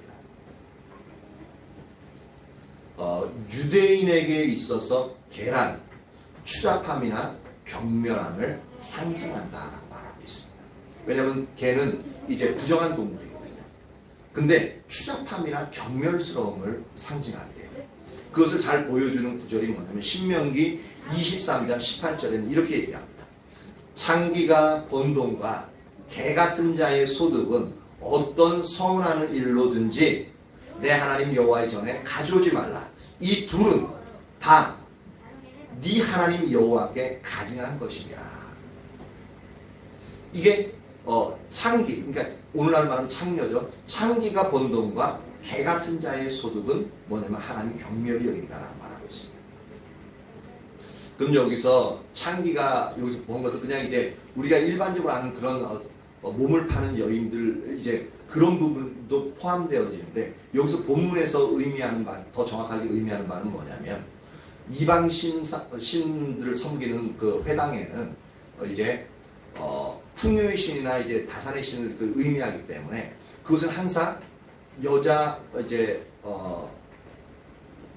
유대인에게 있어서 계란, 추잡함이나 경멸함을 상징한다라고 말하고 있습니다. 왜냐하면 개는 이제 부정한 동물이거든요. 근데 추잡함이나 경멸스러움을 상징한대요. 그것을 잘 보여주는 구절이 뭐냐면 신명기 23장 18절에는 이렇게 얘기합니다. 창기가 번 돈과 개 같은 자의 소득은 어떤 서운하는 일로든지 내 하나님 여호와의 전에 가져오지 말라. 이 둘은 다 네 하나님 여호와께 가증한 것이냐. 이게 창기, 그러니까 오늘날 말하면 창녀죠. 창기가 번 돈과 개 같은 자의 소득은 뭐냐면 하나님 경멸이 여긴다라고 말하고 있습니다. 그럼 여기서 창기가 여기서 본 것은 그냥 이제 우리가 일반적으로 아는 그런 몸을 파는 여인들 이제 그런 부분도 포함되어지는데 여기서 본문에서 의미하는 바, 더 정확하게 의미하는 바는 뭐냐면 이방 신들을 섬기는 그 회당에는 이제 풍요의 신이나 이제 다산의 신을 의미하기 때문에 그것은 항상 여자 이제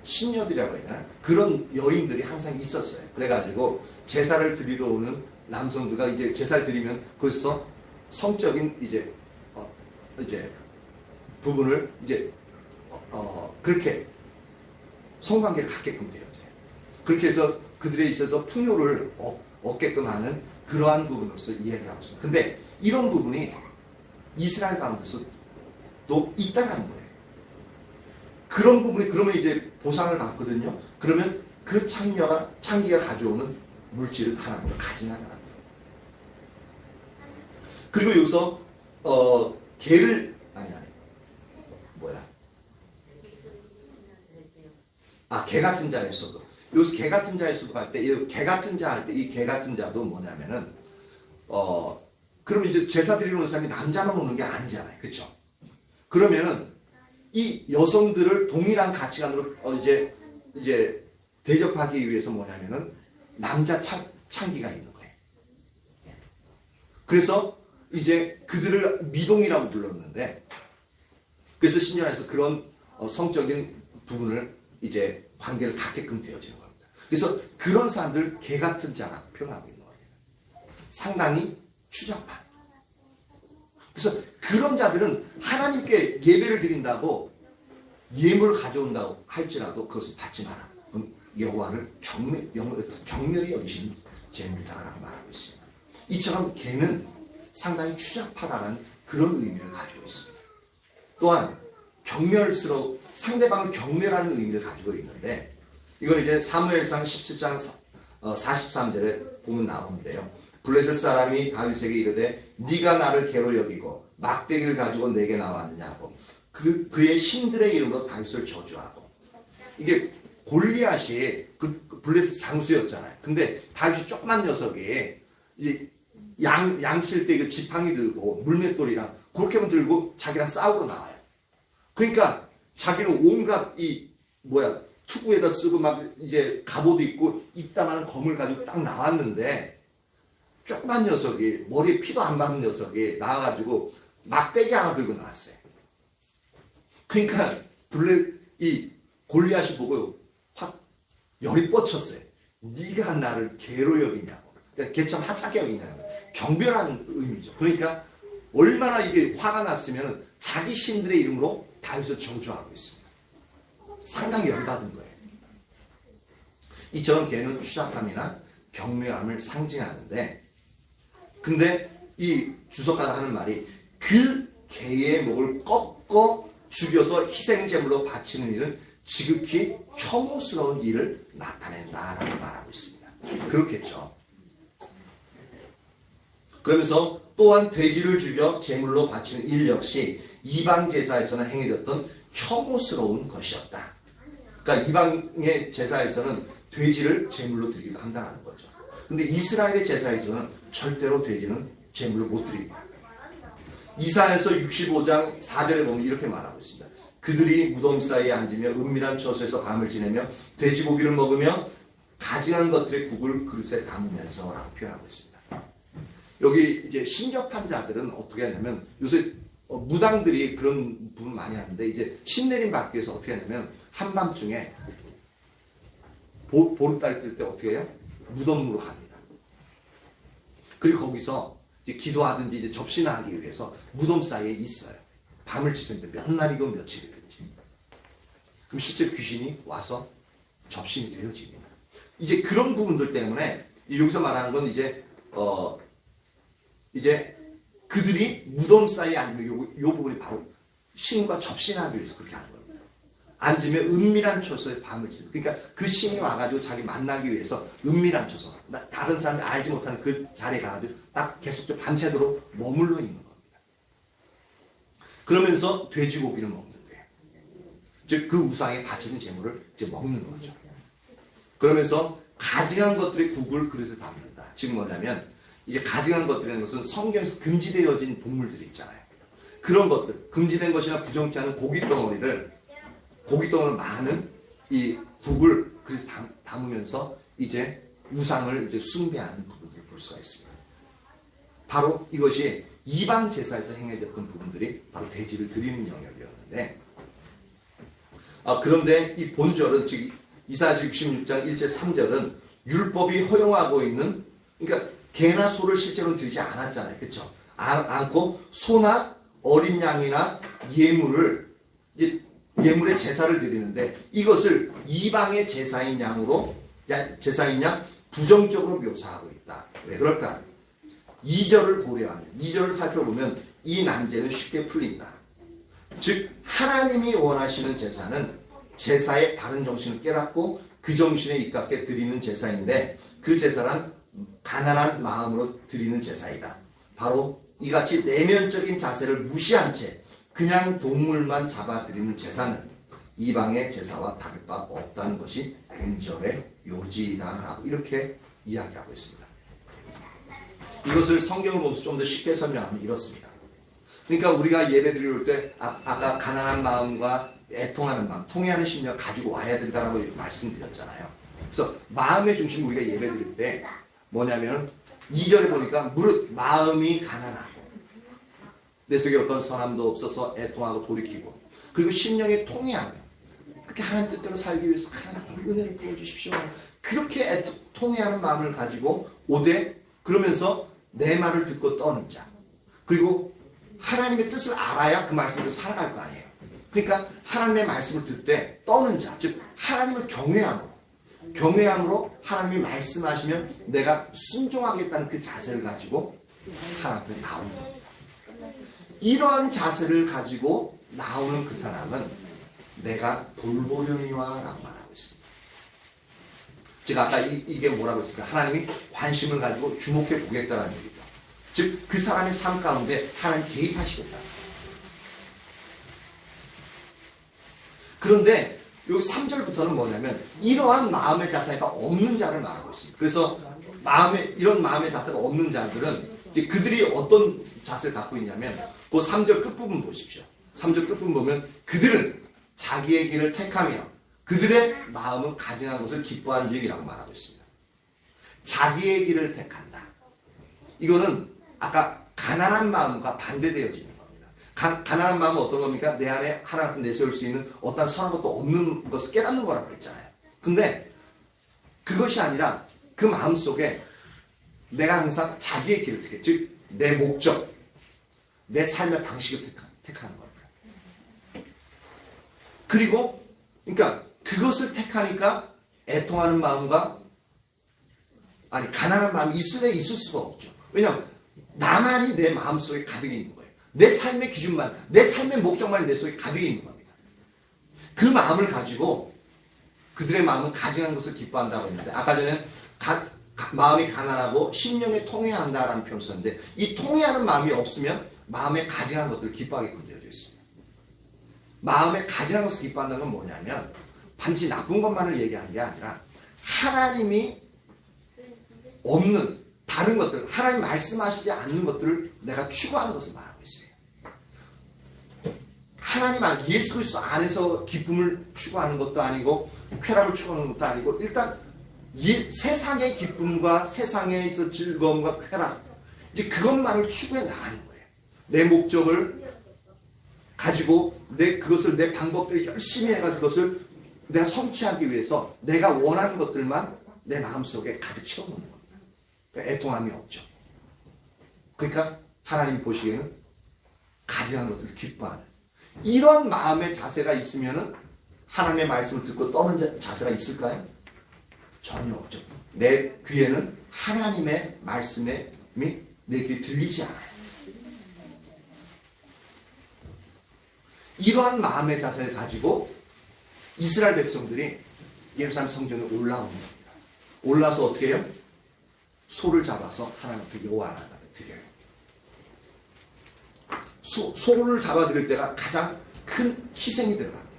신녀들이라고 해야 되나 그런 여인들이 항상 있었어요. 그래가지고 제사를 드리러 오는 남성들과 이제 제사를 드리면 거기서 성적인 이제 부분을 이제 그렇게 성관계를 갖게끔 되어져요. 그렇게 해서 그들에 있어서 풍요를 얻게끔 하는 그러한 부분으로서 이해를 하고 있습니다. 근데 이런 부분이 이스라엘 가운데서 또 있다는 거예요. 그런 부분이 그러면 이제 보상을 받거든요. 그러면 그 창기가 가져오는 물질을 하나님으로 가져나가는 거예요. 그리고 여기서 개를 개 같은 자의 소득. 여기서 개 같은 자의 소득 할 때, 개 같은 자 할 때, 이 개 같은 자도 뭐냐면은, 그럼 이제 제사 드리러 오는 사람이 남자만 오는 게 아니잖아요. 그쵸? 그러면은, 이 여성들을 동일한 가치관으로, 이제 대접하기 위해서 뭐냐면은, 남자 창기가 있는 거예요. 그래서 이제 그들을 미동이라고 불렀는데, 그래서 신전에서 그런 성적인 부분을 이제 관계를 갖게끔 되어지는 겁니다. 그래서 그런 사람들 개 같은 자라고 표현하고 있는 거예요. 상당히 추잡한. 그래서 그런 자들은 하나님께 예배를 드린다고 예물을 가져온다고 할지라도 그것을 받지 마라. 여호와를 경멸히 여기시는 재물이다라고 말하고 있습니다. 이처럼 개는 상당히 추잡하다는 그런 의미를 가지고 있습니다. 또한 상대방을 경멸하는 의미를 가지고 있는데, 이건 이제 사무엘상 17장 43절에 보면 나오는데요. 블레셋 사람이 다윗에게 이르되 네가 나를 개로 여기고 막대기를 가지고 내게 나왔느냐고 그의 신들의 이름으로 다윗을 저주하고. 이게 골리앗이 그 블레셋 장수였잖아요. 근데 다윗이 조그만 녀석이 양칠 때 그 지팡이 들고 물맷돌이랑 그렇게만 들고 자기랑 싸우러 나와요. 그러니까 자기는 온갖 투구에다 쓰고 막 이제 갑옷도 입고 이따만한 검을 가지고 딱 나왔는데, 조그만 녀석이 머리에 피도 안 맞는 녀석이 나와가지고 막대기 하나 들고 나왔어요. 그러니까 이 골리앗이 보고 확 열이 뻗쳤어요. 네가 나를 개로 여기냐고. 그러니까 개처럼 하찮게 여기냐고. 경멸하는 의미죠. 그러니까 얼마나 이게 화가 났으면 자기 신들의 이름으로 다윗을 저주하고 있습니다. 상당히 열받은 거예요. 이처럼 개는 추잡함이나 경멸함을 상징하는데, 근데 이 주석가가 하는 말이 그 개의 목을 꺾어 죽여서 희생제물로 바치는 일은 지극히 혐오스러운 일을 나타낸다라고 말하고 있습니다. 그렇겠죠. 그러면서 또한 돼지를 죽여 제물로 바치는 일 역시 이방 제사에서는 행해졌던 혐오스러운 것이었다. 그러니까 이방의 제사에서는 돼지를 제물로 드리기도 한다는 거죠. 근데 이스라엘의 제사에서는 절대로 돼지는 제물로 못 드립니다. 이사야서 65장 4절에 보면 이렇게 말하고 있습니다. 그들이 무덤 사이에 앉으며 은밀한 처소에서 밤을 지내며 돼지고기를 먹으며 가증한 것들의 국을 그릇에 담으면서 라고 표현하고 있습니다. 여기 이제 신접한 자들은 어떻게 하냐면, 요새 무당들이 그런 부분 많이 하는데, 이제 신내림 받기 위해서 어떻게 하냐면 한밤중에 보름달 뜰 때 어떻게 해요? 무덤으로 갑니다. 그리고 거기서 이제 기도하든지 이제 접신을 하기 위해서 무덤 사이에 있어요. 밤을 지새는데 몇 날이고 며칠이든지. 그럼 실제 귀신이 와서 접신이 되어집니다. 이제 그런 부분들 때문에 여기서 말하는 건 이제 그들이 무덤 사이에 앉으면 요 부분이 바로 신과 접신하기 위해서 그렇게 하는 겁니다. 앉으면 은밀한 처소에 밤을 지는. 그러니까 그 신이 와가지고 자기 만나기 위해서 은밀한 처소, 다른 사람이 알지 못하는 그 자리에 가가지고 딱 계속 밤새도록 머물러 있는 겁니다. 그러면서 돼지고기를 먹는데요. 즉 그 우상에 바치는 재물을 이제 먹는 거죠. 그러면서 가증한 것들의 국을 그릇에 담는다. 지금 뭐냐면 이제 가증한 것들이라는 것은 성경에서 금지되어진 동물들이 있잖아요. 그런 것들, 금지된 것이나 부정케 하는 고깃덩어리를 많은 이 국을 그래서 담으면서 이제 우상을 이제 숭배하는 부분들을 볼 수가 있습니다. 바로 이것이 이방 제사에서 행해졌던 부분들이 바로 돼지를 드리는 영역이었는데, 그런데 이 본절은 즉 이사야서 66장 1절 3절은 율법이 허용하고 있는, 그러니까 개나 소를 실제로는 드리지 않았잖아요. 그렇죠? 않고 소나 어린 양이나 예물을 이제 예물의 제사를 드리는데, 이것을 이방의 제사인 양 부정적으로 묘사하고 있다. 왜 그럴까? 2절을 고려하면, 2절을 살펴보면 이 난제는 쉽게 풀린다. 즉 하나님이 원하시는 제사는 제사의 바른 정신을 깨닫고 그 정신에 입각해 드리는 제사인데, 그 제사란 가난한 마음으로 드리는 제사이다. 바로 이같이 내면적인 자세를 무시한 채 그냥 동물만 잡아드리는 제사는 이방의 제사와 다를 바 없다는 것이 본절의 요지다라고 이렇게 이야기하고 있습니다. 이것을 성경을 보면서 좀 더 쉽게 설명하면 이렇습니다. 그러니까 우리가 예배 드릴 때 아까 가난한 마음과 애통하는 마음, 통회하는 심령 가지고 와야 된다고 말씀드렸잖아요. 그래서 마음의 중심 우리가 예배 드릴 때 뭐냐면 2절에 보니까 무릇 마음이 가난하고 내 속에 어떤 선함도 없어서 애통하고 돌이키고 그리고 심령이 통해하며 그렇게 하나님 뜻대로 살기 위해서 하나님 은혜를 부어주십시오. 그렇게 통해하는 마음을 가지고 오되 그러면서 내 말을 듣고 떠는 자 그리고 하나님의 뜻을 알아야 그 말씀으로 살아갈 거 아니에요. 그러니까 하나님의 말씀을 듣되 떠는 자 즉 하나님을 경외함으로 하나님이 말씀하시면 내가 순종하겠다는 그 자세를 가지고 하나님 앞에 나오는 겁니다. 이러한 자세를 가지고 나오는 그 사람은 내가 돌보려니와 라고 말하고 있습니다. 제가 아까 이게 뭐라고 했습니까? 하나님이 관심을 가지고 주목해 보겠다는 얘기죠. 즉 그 사람의 삶 가운데 하나님 개입하시겠다. 그런데 여기 3절부터는 뭐냐면 이러한 마음의 자세가 없는 자를 말하고 있습니다. 그래서 이런 마음의 자세가 없는 자들은 이제 그들이 어떤 자세를 갖고 있냐면 그 3절 끝부분 보십시오. 3절 끝부분 보면 그들은 자기의 길을 택하며 그들의 마음은 가증한 것을 기뻐한지이라고 말하고 있습니다. 자기의 길을 택한다. 이거는 아까 가난한 마음과 반대되어지는 겁니다. 가난한 마음은 어떤 겁니까? 내 안에 하나님 앞에 내세울 수 있는 어떤 선한 것도 없는 것을 깨닫는 거라고 그랬잖아요. 근데 그것이 아니라 그 마음 속에 내가 항상 자기의 길을 택해. 즉 내 목적, 내 삶의 방식을 택하는 겁니다. 그리고 그러니까 그것을 택하니까 애통하는 마음과 가난한 마음이 있을 수가 없죠. 왜냐하면 나만이 내 마음속에 가득 있는 거예요. 내 삶의 기준만, 내 삶의 목적만이 내 속에 가득 있는 겁니다. 그 마음을 가지고 그들의 마음은 가증한 것을 기뻐한다고 했는데 아까 전에 마음이 가난하고 심령에 통해한다라는 표현을 썼는데 이 통해하는 마음이 없으면 마음에 가증한 것들을 기뻐하게끔 되어 있습니다. 마음에 가증한 것을 기뻐한다는 건 뭐냐면 반드시 나쁜 것만을 얘기하는 게 아니라 하나님이 없는 다른 것들, 하나님 말씀하시지 않는 것들을 내가 추구하는 것을 말하고 있어요. 하나님 안, 예수 그리스도 안에서 기쁨을 추구하는 것도 아니고 쾌락을 추구하는 것도 아니고 일단 세상의 기쁨과 세상에서 즐거움과 쾌락 이제 그것만을 추구해 나가는 거예요. 내 목적을 가지고 그것을 내 방법대로 열심히 해가지고 그것을 내가 성취하기 위해서 내가 원하는 것들만 내 마음속에 가득 채워놓는 겁니다. 그러니까 애통함이 없죠. 그러니까 하나님이 보시기에는 가증한 것들을 기뻐하는 이런 마음의 자세가 있으면은 하나님의 말씀을 듣고 떠는 자세가 있을까요? 전혀 없죠. 내 귀에는 하나님의 말씀이 내 귀에 들리지 않아요. 이러한 마음의 자세를 가지고 이스라엘 백성들이 예루살렘 성전에 올라오는 겁니다. 올라서 어떻게 해요? 소를 잡아서 하나님 앞에 여호와 하나님 앞에 드려요. 소를 잡아드릴 때가 가장 큰 희생이 들어갑니다.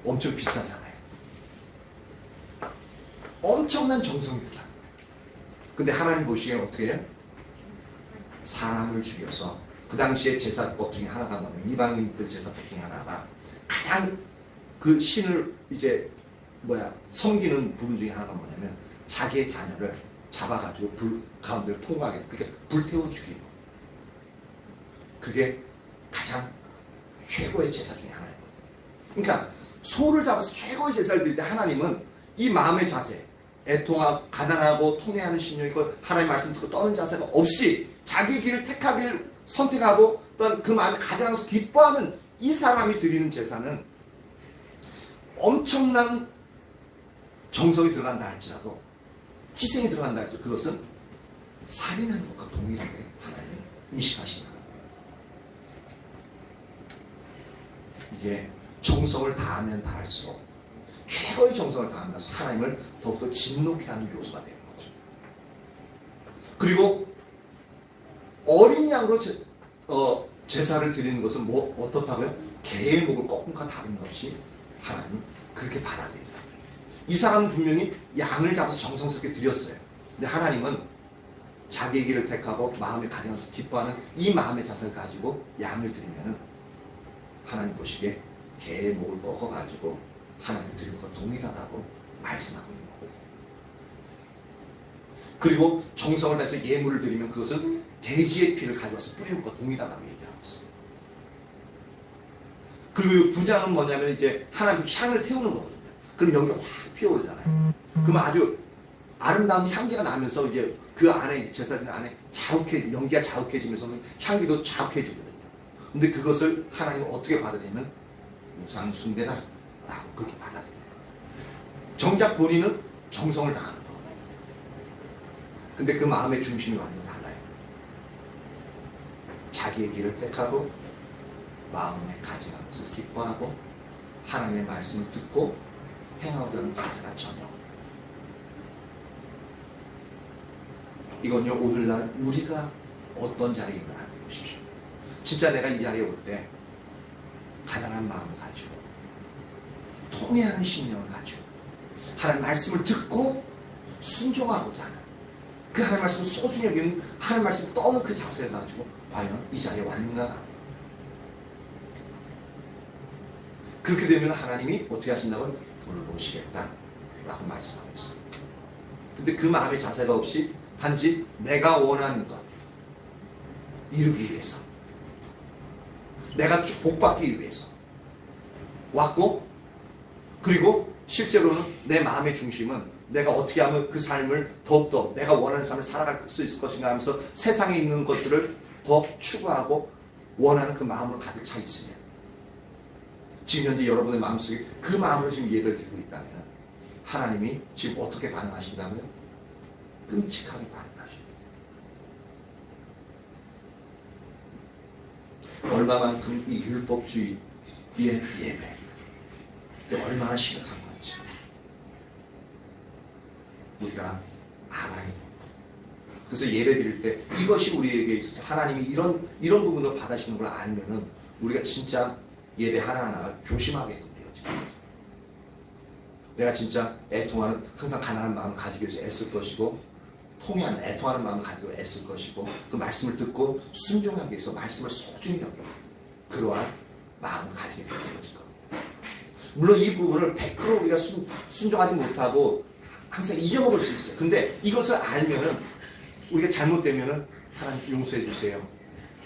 엄청 비싸잖아요. 엄청난 정성이 들어갑니다. 근데 하나님 보시기에 어떻게 해요? 사람을 죽여서 그 당시에 제사법 중에 하나가 뭐냐면 이방인들 제사법 중에 하나가 가장 그 신을 이제 섬기는 부분 중에 하나가 뭐냐면 자기의 자녀를 잡아가지고 불 가운데로 통과하게 그게 불태워 죽이고 그게 가장 최고의 제사 중에 하나예요. 그러니까 소를 잡아서 최고의 제사를 드릴 때 하나님은 이 마음의 자세 애통하고 가난하고 통해하는 심령이 있고 하나님 말씀 듣고 떠는 자세가 없이 자기 길을 택하기를 선택하고 또한 그 마음을 가져가서 기뻐하는 이 사람이 드리는 제사는 엄청난 정성이 들어간다 할지라도 희생이 들어간다 할지라도 그것은 살인하는 것과 동일하게 하나님이 인식하신다. 이게 정성을 다하면 다할수록 최고의 정성을 다하면서 하나님을 더욱더 진노케 하는 요소가 되는 거죠. 그리고 어린 양으로 제사를 드리는 것은 어떻다고요? 개의 목을 꺾은 것과 다름없이 하나님 그렇게 받아들인다. 이 사람은 분명히 양을 잡아서 정성스럽게 드렸어요. 근데 하나님은 자기의 길을 택하고 마음에 가져가서 기뻐하는 이 마음의 자세를 가지고 양을 드리면은 하나님 보시기에 개의 목을 꺾어가지고 하나님 드린 것과 동일하다고 말씀하고 있는 거예요. 그리고 정성을 다해서 예물을 드리면 그것은 돼지의 피를 가져와서 뿌리는 것과 동일하다고 얘기하고 있어요. 그리고 분향은 뭐냐면 이제 하나님 향을 태우는 거거든요. 그럼 연기가 확 피어오르잖아요. 그러면 아주 아름다운 향기가 나면서 이제 그 안에 제사장 안에 연기가 자욱해지면서 향기도 자욱해지거든요. 근데 그것을 하나님은 어떻게 받아들이면 우상 숭배다 라고 그렇게 받아들여요. 정작 본인은 정성을 다하는 거. 근데 그 마음의 중심이 완전히 달라요. 자기의 길을 택하고 마음에 가지는 것을 기뻐하고 하나님의 말씀을 듣고 행하려는 자세가 전혀. 이건요, 오늘날 우리가 어떤 자리에 있나 한번 보십시오. 진짜 내가 이 자리에 올 때 가난한 마음을 가지고 통회하는 심령을 가지고 하나님 말씀을 듣고 순종하고자 하는 그 하나님 말씀을 소중히 여기는 하나님 말씀을 떠는 그 자세를 가지고 과연 이 자리에 왔는가. 그렇게 되면 하나님이 어떻게 하신다고? 돌보시겠다 라고 말씀하고 있어요. 근데 그 마음의 자세가 없이 단지 내가 원하는 것 이루기 위해서, 내가 복받기 위해서 왔고, 그리고 실제로는 내 마음의 중심은 내가 어떻게 하면 그 삶을 더욱더 내가 원하는 삶을 살아갈 수 있을 것인가 하면서 세상에 있는 것들을 더 추구하고 원하는 그 마음으로 가득 차 있으면, 지금 현재 여러분의 마음속에 그 마음으로 지금 예배를 드리고 있다면 하나님이 지금 어떻게 반응하신다고요? 끔찍하게 반응하십니다. 얼마만큼 이 율법주의의 예배 얼마나 심각한 건지 우리가 알아야 됩니다. 그래서 예배 드릴 때 이것이 우리에게 있어서 하나님이 이런 부분을 받으시는 걸 알면은 우리가 진짜 예배 하나하나가 조심하게끔 되어집니다. 내가 진짜 애통하는, 항상 가난한 마음을 가지기 위해서 애쓸 것이고, 통해하는, 애통하는 마음을 가지고 애쓸 것이고, 그 말씀을 듣고 순종하기 위해서 말씀을 소중히 여기고, 그러한 마음을 가지게 되는 것이고. 물론 이 부분을 100% 우리가 순종하지 못하고 항상 잊어먹을 수 있어요. 근데 이것을 알면은, 우리가 잘못되면은 하나님 용서해 주세요.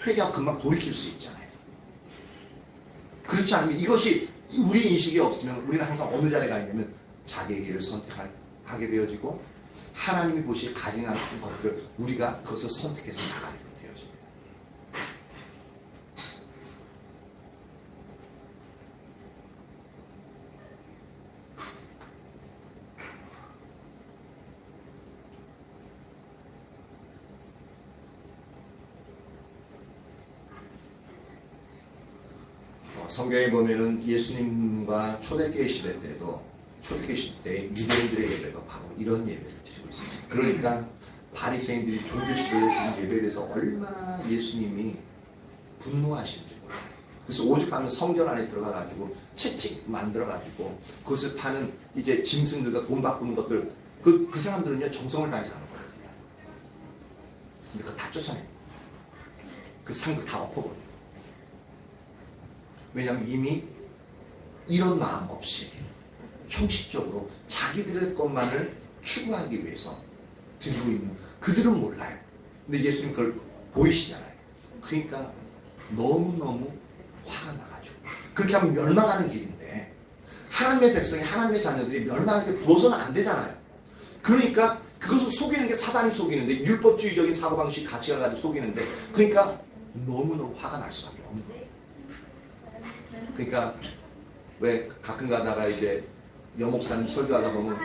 회개하고 금방 돌이킬 수 있잖아요. 그렇지 않으면 이것이 우리 인식이 없으면 우리는 항상 어느 자리에 가 있냐면 자기의 길을 선택하게 되어지고 하나님이 보시기에 가증한 것들을 우리가 그것을 선택해서 나가게 되어집니다. 성경에 보면은 예수님과 초대교회 시대 때도, 초대교회 시대 때 유대인들의 예배가 바로 이런 예배를 드리고 있었어요. 그러니까 바리새인들이 종교 시대의 예배에 대해서 얼마나 예수님이 분노하시는지 몰라요. 그래서 오죽하면 성전 안에 들어가가지고 채찍 만들어가지고 그것을 파는 이제 짐승들과 돈 바꾸는 것들, 그 사람들은요 정성을 다해서 하는 거예요. 근데 그거 다 쫓아내요. 그 상들 다 엎어버려요. 왜냐하면 이미 이런 마음 없이 형식적으로 자기들의 것만을 추구하기 위해서 드리고 있는, 그들은 몰라요. 근데 예수님 그걸 보이시잖아요. 그러니까 너무너무 화가 나가지고, 그렇게 하면 멸망하는 길인데 하나님의 백성이, 하나님의 자녀들이 멸망하게 부어서는 안 되잖아요. 그러니까 그것을 속이는 게 사단이 속이는데, 율법주의적인 사고방식 가치관을 가지고 속이는데, 그러니까 너무너무 화가 날 수밖에 없는 거예요. 그러니까 왜 가끔 가다가 이제 여목사님 설교하다 보면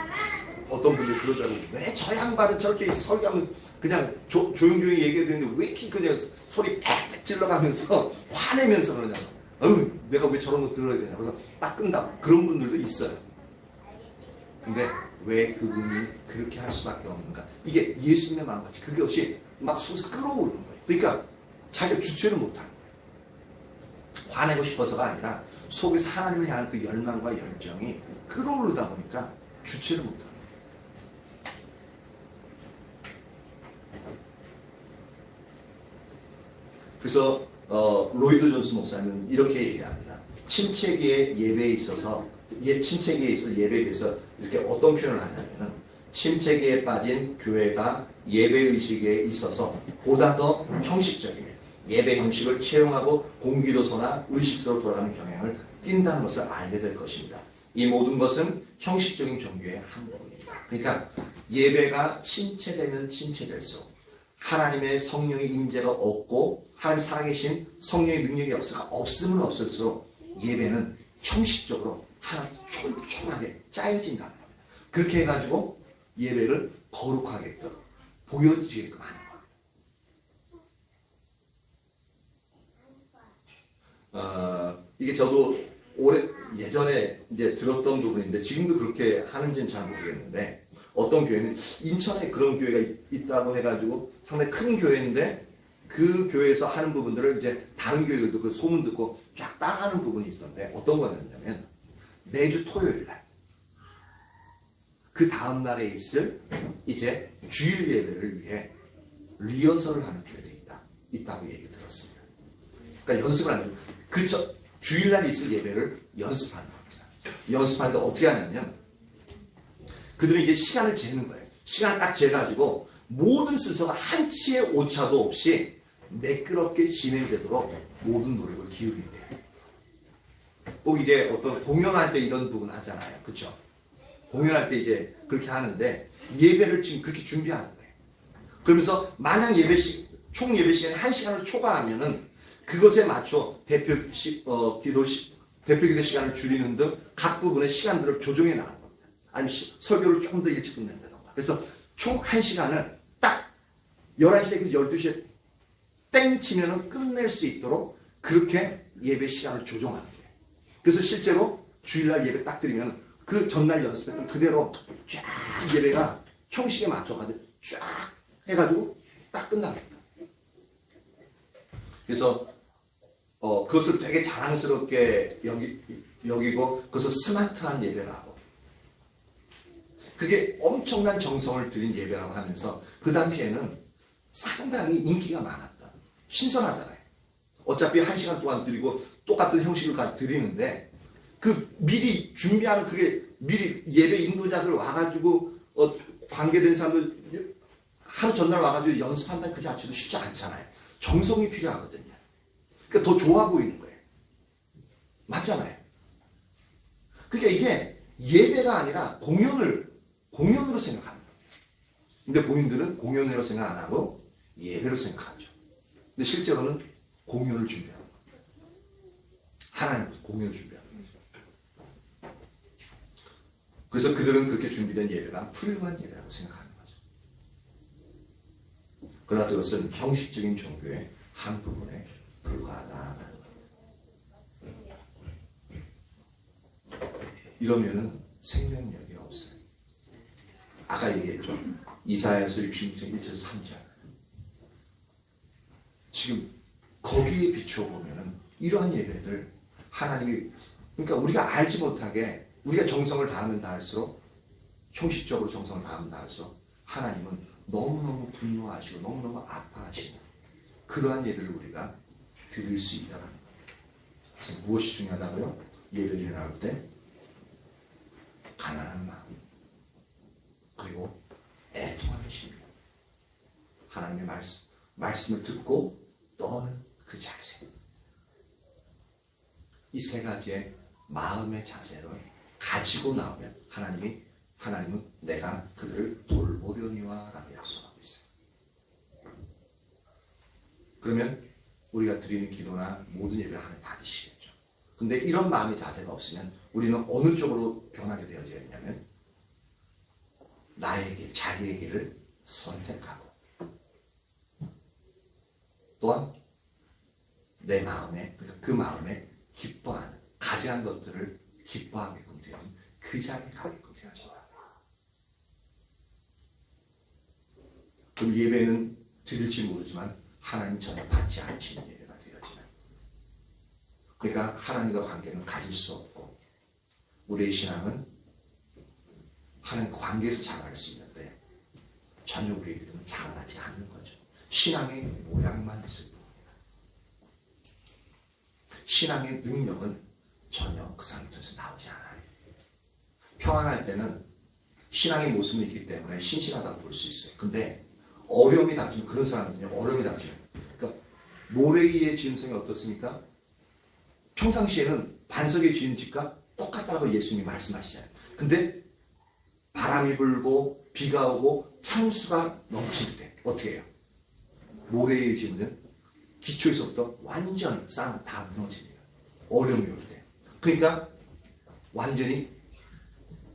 어떤 분들이 그러더라고요. 왜 저 양반은 저렇게 설교하면 그냥 조용조용히 얘기해도 되는데 왜 이렇게 그냥 소리 팍팍 찔러가면서 화내면서 그러냐고. 어휴, 내가 왜 저런 거 들어야 되냐. 그래서 딱 끈다. 그런 분들도 있어요. 근데 왜 그분이 그렇게 할 수밖에 없는가? 이게 예수님의 마음같이 그것이 막 속에서 끌어오르는 거예요. 그러니까 자기가 주체를 못하는 거예요. 화내고 싶어서가 아니라 속에서 하나님을 향한 그 열망과 열정이 끌어오르다 보니까 주체를 못하는 거예요. 그래서 로이드 존스 목사님은 이렇게 얘기합니다. 침체기의 예배에 있어서, 침체기에 있어서 예배에 대해서 이렇게 어떤 표현을 하냐면은, 침체기에 빠진 교회가 예배의식에 있어서 보다 더 형식적이며 예배 형식을 채용하고 공기도서나 의식서로 돌아가는 경향을 띈다는 것을 알게 될 것입니다. 이 모든 것은 형식적인 종교의 한 부분입니다. 그러니까 예배가 침체되면 침체될수록 하나님의 성령의 임재가 없고 하나님 살아계신 성령의 능력이 없으면 없을수록 예배는 형식적으로 하나 촘촘하게 짜여진다는 겁니다. 그렇게 해가지고 예배를 거룩하게끔 보여지게끔 하는 겁니다. 이게 저도 예전에 이제 들었던 부분인데 지금도 그렇게 하는지는 잘 모르겠는데 어떤 교회는 인천에 그런 교회가 있다고 해가지고 상당히 큰 교회인데 그 교회에서 하는 부분들을 이제 다른 교회들도 그 소문 듣고 쫙 따라하는 부분이 있었는데 어떤 거였냐면 매주 토요일 날 그 다음 날에 있을 이제 주일 예배를 위해 리허설을 하는 교회들이 있다고 얘기 들었습니다. 그러니까 연습을 하는 그 주일날 있을 예배를 연습하는 겁니다. 연습하는데 어떻게 하냐면 그들은 이제 시간을 재는 거예요. 시간을 딱 재가지고 모든 순서가 한치의 오차도 없이 매끄럽게 진행되도록 모든 노력을 기울인대요. 꼭 이제 어떤 공연할 때 이런 부분 하잖아요. 그렇죠? 공연할 때 이제 그렇게 하는데 예배를 지금 그렇게 준비하는 거예요. 그러면서 만약 총 예배 시간이 1시간을 초과하면은 그것에 맞춰 대표 기도 시간을 줄이는 등 각 부분의 시간들을 조정해 나가는 겁니다. 아니면 설교를 조금 더 일찍 끝낸다던가. 그래서 총 1시간을 딱 11시에서 12시에 땡 치면은 끝낼 수 있도록 그렇게 예배 시간을 조정하는 거예요. 그래서 실제로 주일날 예배 딱 드리면 그 전날 연습했던 그대로 쫙 예배가 형식에 맞춰가지고 쫙 해가지고 딱 끝납니다. 그래서 그것을 되게 자랑스럽게 여기고 그것을 스마트한 예배라고 그게 엄청난 정성을 들인 예배라고 하면서 그 당시에는 상당히 인기가 많았다. 신선하잖아요. 어차피 1시간 동안 드리고 똑같은 형식을 드리는데 그 미리 준비하는 그게 미리 예배 인도자들 와가지고 관계된 사람들 하루 전날 와가지고 연습한다는 그 자체도 쉽지 않잖아요. 정성이 필요하거든요. 그러니까 더 좋아 보이는 거예요. 맞잖아요. 그러니까 이게 예배가 아니라 공연으로 생각하는 거예요. 근데 본인들은 공연으로 생각 안 하고 예배로 생각하죠. 근데 실제로는 공연을 준비하는 거예요. 하나님은 공연을 준비하는 거예요. 그래서 그들은 그렇게 준비된 예배가 훌륭한 예배라고 생각하는 거죠. 그러나 그것은 형식적인 종교의 한 부분에 불과하다는 겁니다. 이러면은 생명력이 없어요. 아까 얘기했죠. 이사야서 66장 1절 3절. 지금 거기에 비춰보면은 이러한 예배들 하나님이 그러니까 우리가 알지 못하게 우리가 정성을 다하면 다할수록 형식적으로 정성을 다하면 다할수록 하나님은 너무너무 분노하시고 너무너무 아파하시는 그러한 예배를 우리가 드릴 수 있다는 거예요. 그래서 무엇이 중요하다고요? 예배를 나올 때 가난한 마음 그리고 애통하는 심령 하나님의 말씀을 듣고 떠는 그 자세 이 세 가지의 마음의 자세를 가지고 나오면 하나님은 내가 그들을 돌보려니와 라고 약속하고 있어요. 그러면 우리가 드리는 기도나 모든 예배를 하나님 받으시겠죠. 근데 이런 마음의 자세가 없으면 우리는 어느 쪽으로 변하게 되어져 있냐면 나의 길, 자기의 길을 선택하고 또한 내 마음에 그 마음에 기뻐하는 가지한 것들을 기뻐하게끔 되는 그 자리에 가게끔 되어진다. 그럼 예배는 드릴지 모르지만 하나님 전혀 받지 않으시는 예배가 되어지는. 그러니까 하나님과 관계는 가질 수 없고 우리의 신앙은 하나님과 관계에서 자라날 수 있는데 전혀 우리의 믿음은 자라나지 않는 거죠. 신앙의 모양만 있을 뿐입니다. 신앙의 능력은 전혀 그 상태에서 나오지 않아요. 평안할 때는 신앙의 모습이 있기 때문에 신실하다고 볼 수 있어요. 근데 어려움이 닥치면 그런 사람들은요. 어려움이 닥치면 그러니까 모래 위의 지음성이 어떻습니까? 평상시에는 반석에 지은 집과 똑같다고 예수님이 말씀하시잖아요. 근데 바람이 불고 비가 오고 창수가 넘칠 때 어떻게 해요? 모래 위에 지으면 기초에서부터 완전 쌓은 다 무너집니다. 어려움이 올 때. 그러니까 완전히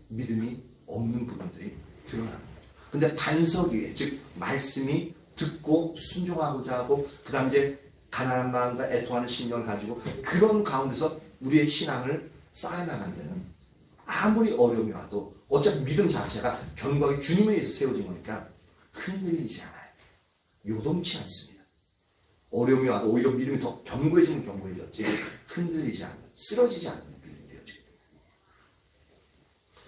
믿음이 없는 부분들이 드러납니다. 근데 반석 위에, 즉 말씀이 듣고 순종하고자 하고 그 다음 이제 가난한 마음과 애통하는 심령을 가지고 그런 가운데서 우리의 신앙을 쌓아나가는 데는 아무리 어려움이 와도 어차피 믿음 자체가 견고하게 주님에 의해서 세워진 거니까 흔들리지 않아요. 요동치 않습니다. 어려움이 와도 오히려 믿음이 더 견고해지면 견고해졌지 흔들리지 않는, 쓰러지지 않는 믿음이 되어지거든요.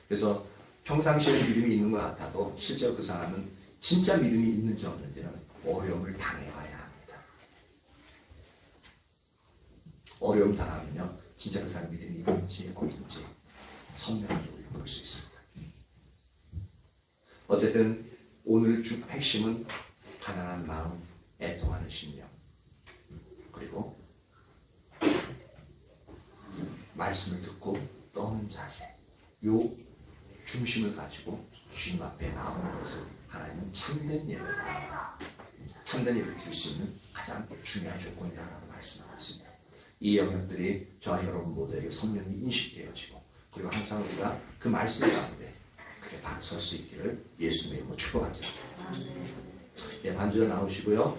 그래서 평상시에 믿음이 있는 것 같아도 실제로 그 사람은 진짜 믿음이 있는지 없는지는 어려움을 당해봐야 합니다. 어려움 당하면요 진짜 그 사람 믿음이 있는지 없는지 선명하게 우리 볼 수 있습니다. 어쨌든 오늘 핵심은 가난한 마음, 애통하는 심령, 그리고 말씀을 듣고 떠는 자세, 요 중심을 가지고 주님 앞에 나오는 것을 하나님은 참된 예배를 참된 예배를 드릴 수 있는 가장 중요한 조건이라고 말씀하고 있습니다. 이 영역들이 저와 여러분 모두에게 선명히 인식되어지고 그리고 항상 우리가 그 말씀 가운데 크게 박설 수 있기를 예수님의 이름으로 축복합니다. 네, 반주자 나오시고요.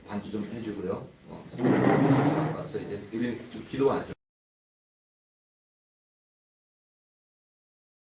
반주 좀 해주고요. 와서 이제 우리 좀 기도하죠.